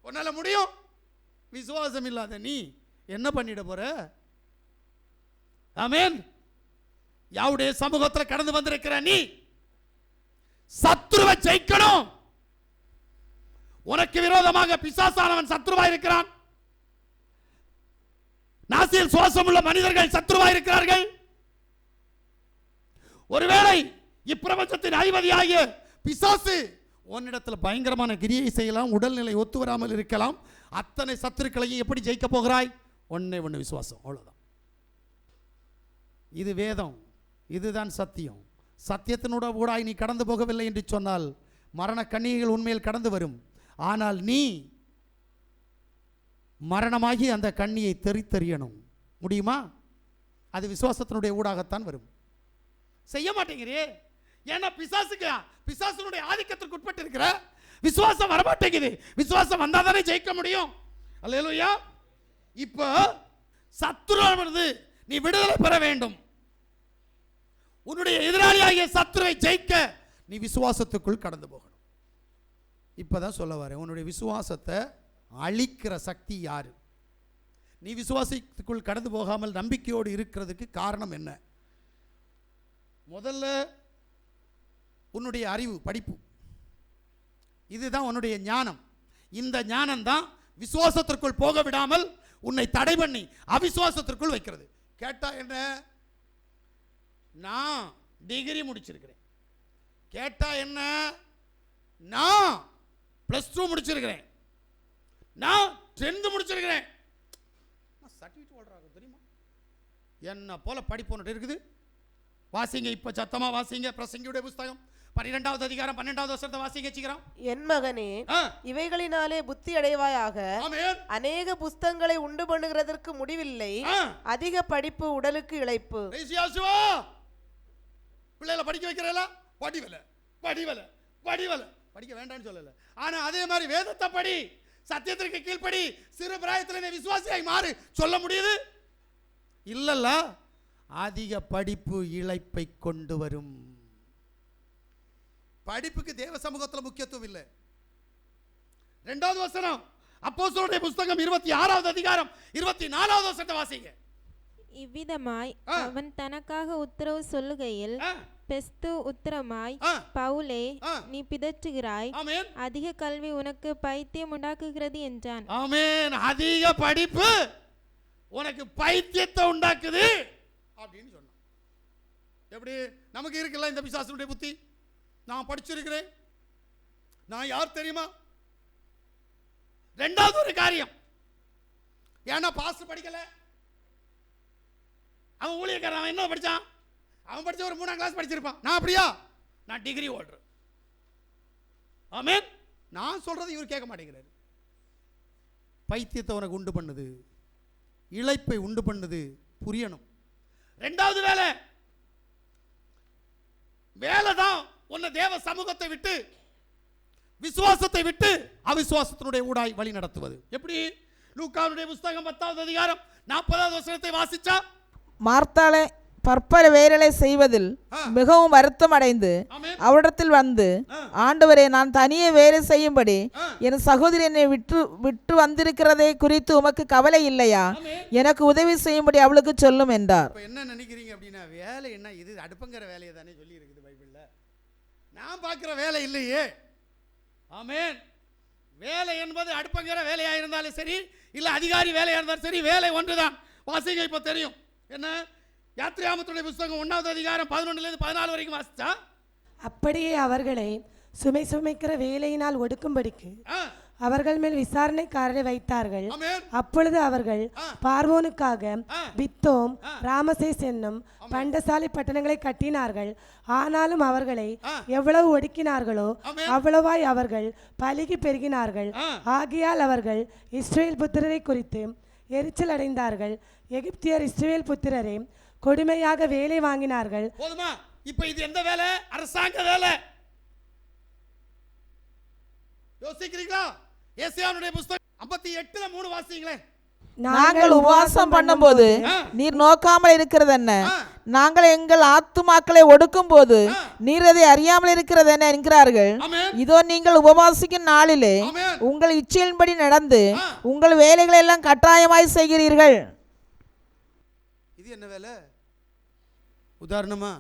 உன்னால முடியும்? விசுவாசம் இல்லாத நீ என்ன பண்ணிட போற? ஆமென். யாவுடைய சமூகத்தில் கடந்து வந்திருக்கிற நீ சத்துருவை ஜெயிக்கணும். உனக்கு விரோதமாக பிசாசானவன் சத்துருவா இருக்கிறான். நாசியில் சுவாசம் உள்ள மனிதர்கள் சத்துருவா இருக்கிறார்கள். ஒருவேளை இப்பிரபஞ்சத்தின் அதிபதியாகிய பிசாசு உன்னிடத்தில் பயங்கரமான கிரியை செய்யலாம், உடல்நிலை ஒத்து வராமல் இருக்கலாம். அத்தனை சத்துருக்களையும் எப்படி ஜெயிக்க போகிறாய்? ஒண்ணு விசுவாசம், அவ்வளவுதான். இது வேதம், இதுதான் சத்தியம். சத்தியத்தினோட ஊடாய் நீ கடந்து போகவில்லை என்று சொன்னால் மரண கண்ணிகள் உண்மையில் கடந்து வரும். ஆனால் நீ மரணமாகி அந்த கண்ணியை தெரித்தறியணும். முடியுமா? அது விசுவாசத்தினுடைய ஊடாகத்தான் வரும். செய்ய மாட்டேங்கிறே, ஏன்னா பிசாசுனுடைய ஆதிக்கத்திற்கு உட்பட்டு இருக்கிற விசுவாசம் வரமாட்டேங்குது. விசுவாசம் வந்தாதானே ஜெயிக்க முடியும். அல்லேலூயா. இப்போ சத்துருவிலிருந்து நீ விடுதலை பெற வேண்டும். உன்னுடைய எதிராளியாகிய சத்துருவை ஜெயிக்க நீ விசுவாசத்துக்குள் கடந்து போகணும். இப்பதான் சொல்ல வரேன், உன்னுடைய விசுவாசத்தை அழிக்கிற சக்தி யாரு? நீ விசுவாசத்துக்குள் கடந்து போகாமல் நம்பிக்கையோடு இருக்கிறதுக்கு காரணம் என்ன? முதல்ல உன்னுடைய அறிவு, படிப்பு, இதுதான் உன்னுடைய ஞானம். இந்த ஞானம் தான் விசுவாசத்திற்குள் போக விடாமல் உன்னை தடை பண்ணி அவிசுவாசத்திற்குள் வைக்கிறது. கேட்டா என்ன? நான் டிகிரி முடிச்சிருக்கிறேன், கேட்டா என்ன? நான் +2 முடிச்சிருக்கிறேன், நான் 10th முடிச்சிருக்கிறேன். சர்டிஃபிகேட் ஓடுறாங்க தெரியுமா? என்ன போல படிப்பு ஒன்று இருக்குது. வாசிங்க, இப்ப சத்தமா வாசிங்க பிரசங்கியுடைய புஸ்தகம் 12வது அதிகாரம் 12வது வசனத்தை வாசிங்க சீக்கிரம். என் மகனே, இவைகளினாலே புத்தி அடைவாயாக. அநேக புஸ்தகங்களை உண்டு பண்ணுகிறதற்கு முடிவில்லை, அதிக படிப்பு உடலுக்கு இளைப்பு. பிள்ளைகளை படிக்க வைக்கிறல, படிவல படிவல படிவல படிக்க வேண்டாம்னு சொல்லல. ஆனா அதே மாதிரி வேதத்தை படி, சத்தியத்திற்கு கீழ்ப்படி, சிறு பிராயத்தில் நீ விசுவாசியாய் மாறு சொல்ல முடியுது இல்லல்ல? அதிக படிப்பு இளைப்பை கொண்டு வரும். படிப்புக்கு தேவ சமூகத்தில் முக்கியத்துவம் இல்லை. 2வது வசனம் அப்போஸ்தலருடைய புஸ்தகம் 26வது அதிகாரம் 24வது வசனத்தை வாசிங்க. இவ்விதமாய் அவன் தனக்காக உத்தரவு சொல்லுகையில் பெஸ்து உத்தரமாய், பவுலே, நீ பிதற்றுகிறாய், அதிக கல்வி உனக்கு பைத்தியம் உண்டாக்குகிறது என்றான். ஆமென். அதிக படிப்பு உனக்கு பைத்தியத்தை உண்டாக்குது அப்படின்னு சொன்னான். எப்படி நமக்கு இருக்குல்ல இந்த பிசாசுடைய புத்தி? நான் படிச்சிருக்கிறேன், நான் யார் தெரியுமா? 2வது ஒரு காரியம், ஏன்னா பாஸ்டர் படிக்கல, அவன் ஊழியக்காரன், அவன் என்ன படிச்சான்? அவன் படிச்ச ஒரு 3ஆம் கிளாஸ் படிச்சிருப்பான். நான் அப்படியா? நான் டிகிரி ஹோல்டர். ஆமென். நான் சொல்றது இவர் கேட்க மாட்டேங்கிறாரு. பைத்தியத்தை உனக்கு உண்டு பண்ணுது, இளைப்பை உண்டு பண்ணுது, புரியணும். 2வது வேலை, வேலை தான் உன்னை தேவ சமூகத்தை விட்டு, விசுவாசத்தை விட்டு அவிசுவாசத்தினுடைய ஊடாய் வழி நடத்துவது. எப்படி? லூக்காவுடைய புஸ்தகம் 10வது அதிகாரம் 40வது வசனத்தை வாசிச்சா, மார்த்தாளே பற்பல வேலைகளை செய்வதில் மிகவும் வருத்தம் அடைந்து அவரிடத்தில் வந்து, ஆண்டவரே, நான் தனியே வேலை செய்யும்படி என் சகோதரி என்னை விட்டு வந்திருக்கிறதை குறித்து உமக்கு கவலை இல்லையா? எனக்கு உதவி செய்யும்படி அவளுக்கு சொல்லும் என்றார். என்ன நினைக்கிறீங்க அப்படின்னா, வேலை என்ன இது? அடுப்புங்கிற வேலையை தானே சொல்லி இருக்குது பைபிள்ல. நான் பார்க்கிற வேலை இல்லையே. ஆமென். வேலை என்பது அடுப்புங்கிற வேலையா இருந்தாலும் சரி, இல்ல அதிகாரி வேலையா இருந்தாலும் சரி, வேலை ஒன்றுதான். வாசிங்க, இப்ப தெரியும். என்ன? யாத்திராகமத்துடைய புஸ்தகம் 1வது அதிகாரம் 11லிருந்து 14 வரைக்கும் வாசிச்சா, அப்படியே அவர்களை சுமை சுமைக்கிற வேலையினால் ஒடுக்கும்படிக்கு அவர்கள் மேல் விசாரணைக்காரரை வைத்தார்கள். அப்பொழுது அவர்கள் பார்வோனுக்காக பித்தோம், ராமசேஸ் என்னும் பண்டசாலை பட்டணங்களை கட்டினார்கள். ஆனாலும் அவர்களை எவ்வளவு ஒடுக்கினார்களோ அவ்வளவாய் அவர்கள் பலுகி பெருகினார்கள். ஆகையால் அவர்கள் இஸ்ரவேல் புத்திரரை குறித்து எரிச்சல் அடைந்தார்கள். எகிப்தியர் இஸ்ரவேல் புத்திரரை கொடுமையாக வேலை வாங்கினார்கள். போதுமா? இப்ப இது எந்த வேலை? அரசாங்க வேலை. யோசிக்கிறீங்களா? ஏசாயாவுடைய புஸ்தகம் 58:3 வாசிங்களே. நாங்கள் உபவாசம் பண்ணும்போது நீர் நோக்காமல் இருக்கிறது என்ன? நாங்கள் எங்கள் ஆத்துமாக்களை ஒடுக்கும் போது நீர் அதை அறியாமல் இருக்கிறது என்ன என்கிறார்கள். இதோ நீங்கள் உபவாசிக்கும் நாளிலே உங்கள் இச்சையின்படி நடந்து உங்கள் வேலைகளை எல்லாம் கட்டாயமாய் செய்கிறீர்கள். இது என்ன வேலை? உதாரணமா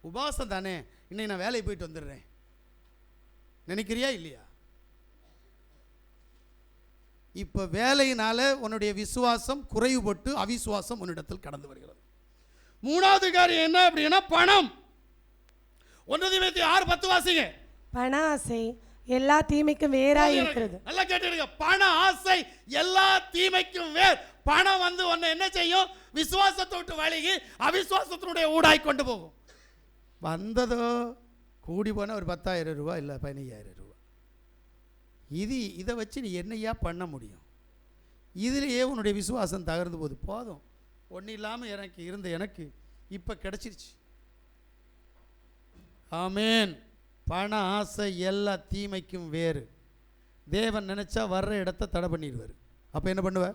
உபவாசம் தானே, இன்னைக்கு நான் வேலைக்கு போயிட்டு வந்துடுறேன் நினைக்கிறியா இல்லையா? இப்ப வேலையினால உன்னுடைய விசுவாசம் குறைவுபட்டு அவிசுவாசம் உன்னிடத்தில் கடந்து வருகிறது. 3வது காரியம் என்ன அப்படின்னா பணம். 1 தீமோத்தேயு 6:10 வாசிங்க. பண ஆசை எல்லா தீமைக்கும் வேறாய் இருக்கிறது. நல்லா கேட்டுடுங்க. பண ஆசை எல்லா தீமைக்கும் வேர். பணம் வந்து உன்னை என்ன செய்யும்? விசுவாசத்தை விட்டு வழிகி அவிசுவாசத்தினுடைய ஊடாய் கொண்டு போகும். வந்ததோ கூடி போன ஒரு 10,000 ரூபாய் இல்லை 15,000 ரூபாய். இதை வச்சு நீ என்னையா பண்ண முடியும்? இதிலேயே உன்னுடைய விசுவாசம் தகர்ந்து போகுது. போதும், ஒன்றும் இல்லாமல் எனக்கு இப்போ கிடைச்சிருச்சு. ஆமேன். பண ஆசை எல்லா தீமைக்கும் வேறு. தேவன் நினைச்சா வர்ற இடத்தை தடை பண்ணிடுவார். அப்போ என்ன பண்ணுவ?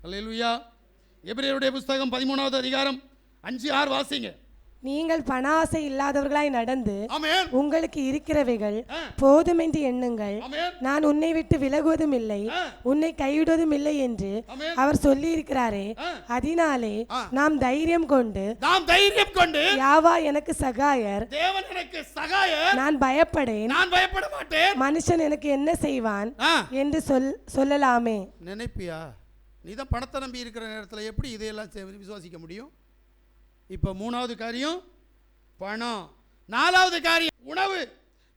அல்லேலூயா. எபிரேயருடைய புஸ்தகம் 13வது அதிகாரம் 5-6 வாசிங்க. நீங்கள் பண ஆசை இல்லாதவர்களாய் நடந்து உங்களுக்கு இருக்கிறவைகள் போதும் என்று எண்ணுங்கள். நான் உன்னை விட்டு விலகுவதும் இல்லை, உன்னை கைவிடுவதும் இல்லை என்று அவர் சொல்லி இருக்கிறாரே. அதனாலே நாம் தைரியம் கொண்டு யாவா எனக்கு சகாயர், தேவன் எனக்கு சகாயர், நான் பயப்படேன், நான் பயப்பட மாட்டேன், மனுஷன் எனக்கு என்ன செய்வான் என்று சொல்லலாமே. நினைப்பியா? நீ தான் பணத்தை நம்பி இருக்கிற நேரத்தில் எப்படி இதையெல்லாம் விசுவாசிக்க முடியும்? இப்போ 3வது காரியம் பணம். 4வது காரியம் உணவு.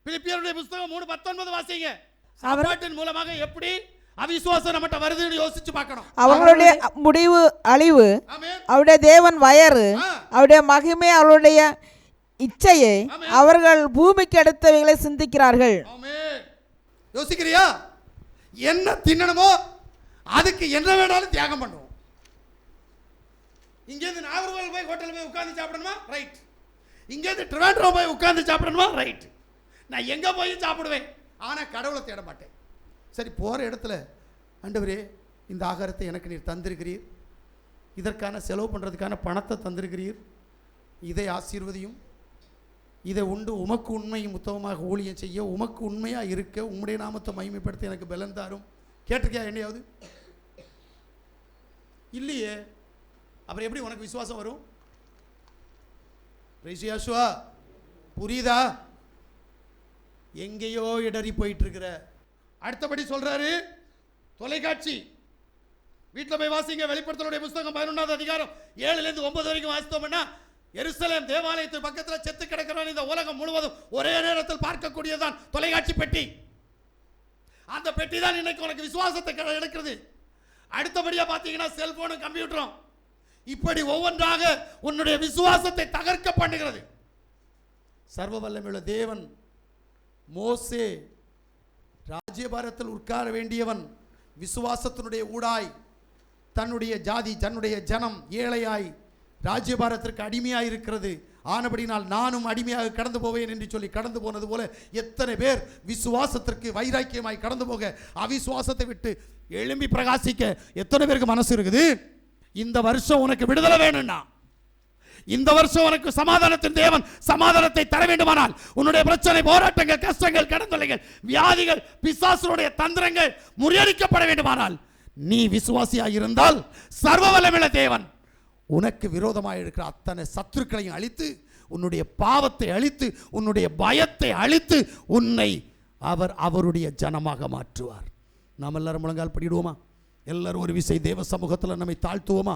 பிலிப்பியருடைய புத்தகம் 3:19 வாசிங்க. சாப்பாட்டின் மூலமாக எப்படி அவிசுவாசம் நம்மட்ட வருதுன்னு யோசிச்சு பார்க்கணும். அவர்களுடைய முடிவு அழிவு, அவருடைய தேவன் வயறு, அவருடைய மகிமை, அவருடைய இச்சையை, அவர்கள் பூமிக்கு அடுத்தவைகளை சிந்திக்கிறார்கள். யோசிக்கிறியா? என்ன தின்னணுமோ அதுக்கு என்ன வேணாலும் தியாகம் பண்ணுவோம். இங்கேருந்து நாகர்கோவில் போய் ஹோட்டல் போய் உட்கார்ந்து சாப்பிடணுமா? ரைட். இங்கேருந்து ட்ரிவாண்ட்ரம் போய் உட்கார்ந்து சாப்பிடணுமா? ரைட். நான் எங்கே போய் சாப்பிடுவேன், ஆனால் கடவுளை தேட மாட்டேன். சரி, போகிற இடத்துல ஆண்டவரே இந்த ஆகாரத்தை எனக்கு நீர் தந்திருக்கிறீர், இதற்கான செலவு பண்ணுறதுக்கான பணத்தை தந்திருக்கிறீர், இதை ஆசீர்வதியும், இதை உண்டு உமக்கு உண்மையும் உத்தமமாக ஊழியம் செய்ய, உமக்கு உண்மையாக இருக்க, உம்முடைய நாமத்தை மகிமைப்படுத்த எனக்கு பலன் தாரும். கேட்டிருக்கியா என்னையாவது? இல்லையே. அப்புறம் எப்படி உனக்கு விசுவாசம் வரும்? புரியுதா? எங்கேயோ இடறி போயிட்டு இருக்கிற. அடுத்தபடி சொல்றாரு, தொலைக்காட்சி. வீட்டில் போய் வாசிங்க. வெளிப்படுத்தலுடைய புத்தகம் 11வது அதிகாரம் 7லேருந்து 9 வரைக்கும் வாசித்தோம்னா, எருசலேம் தேவாலயத்து பக்கத்தில் செத்து கிடக்கிறவன் இந்த உலகம் முழுவதும் ஒரே நேரத்தில் பார்க்கக்கூடியதான் தொலைக்காட்சி பெட்டி. அந்த பெட்டி தான் இன்னைக்கு உனக்கு விசுவாசத்தை எடுக்கிறது. அடுத்தபடியா பார்த்தீங்கன்னா செல்போனும் கம்ப்யூட்டரும். இப்படி ஒவ்வொன்றாக உன்னுடைய விசுவாசத்தை தகர்க்க பண்ணுகிறது. சர்வ வல்லமையுள்ள தேவன் மோசே ராஜ்யபாரத்தில் உட்கார வேண்டியவன் விசுவாசத்தினுடைய ஊடாய் தன்னுடைய ஜாதி, தன்னுடைய ஜனம் ஏழையாய் ராஜ்யபாரத்திற்கு அடிமையாய் இருக்கிறது. ஆனபடினால் நானும் அடிமையாக கடந்து போவேன் என்று சொல்லி கடந்து போனது போல எத்தனை பேர் விசுவாசத்திற்கு வைராக்கியமாய் கடந்து போக, அவிசுவாசத்தை விட்டு எழும்பி பிரகாசிக்க எத்தனை பேருக்கு மனசு இருக்குது? இந்த வருஷம் உனக்கு விடுதலை வேணும்னா, இந்த வருஷம் உனக்கு சமாதானத்தின் தேவன் சமாதானத்தை தர வேண்டுமானால், உன்னுடைய பிரச்சனை, போராட்டங்கள், கஷ்டங்கள், கடந்தொலைகள், வியாதிகள், பிசாசுடைய தந்திரங்கள் முறியடிக்கப்பட வேண்டுமானால், நீ விசுவாசியாக இருந்தால் சர்வ வல்லமையுள்ள தேவன் உனக்கு விரோதமாக இருக்கிற அத்தனை சத்துருக்களையும் அழித்து, உன்னுடைய பாவத்தை அழித்து, உன்னுடைய பயத்தை அழித்து, உன்னை அவர் அவருடைய ஜனமாக மாற்றுவார். நாம் எல்லாரும் முழங்கால் படிடுவோமா? எல்லாரும் ஒரு விசை தேவ சமூகத்தில் நம்மை தாழ்த்துவோமா?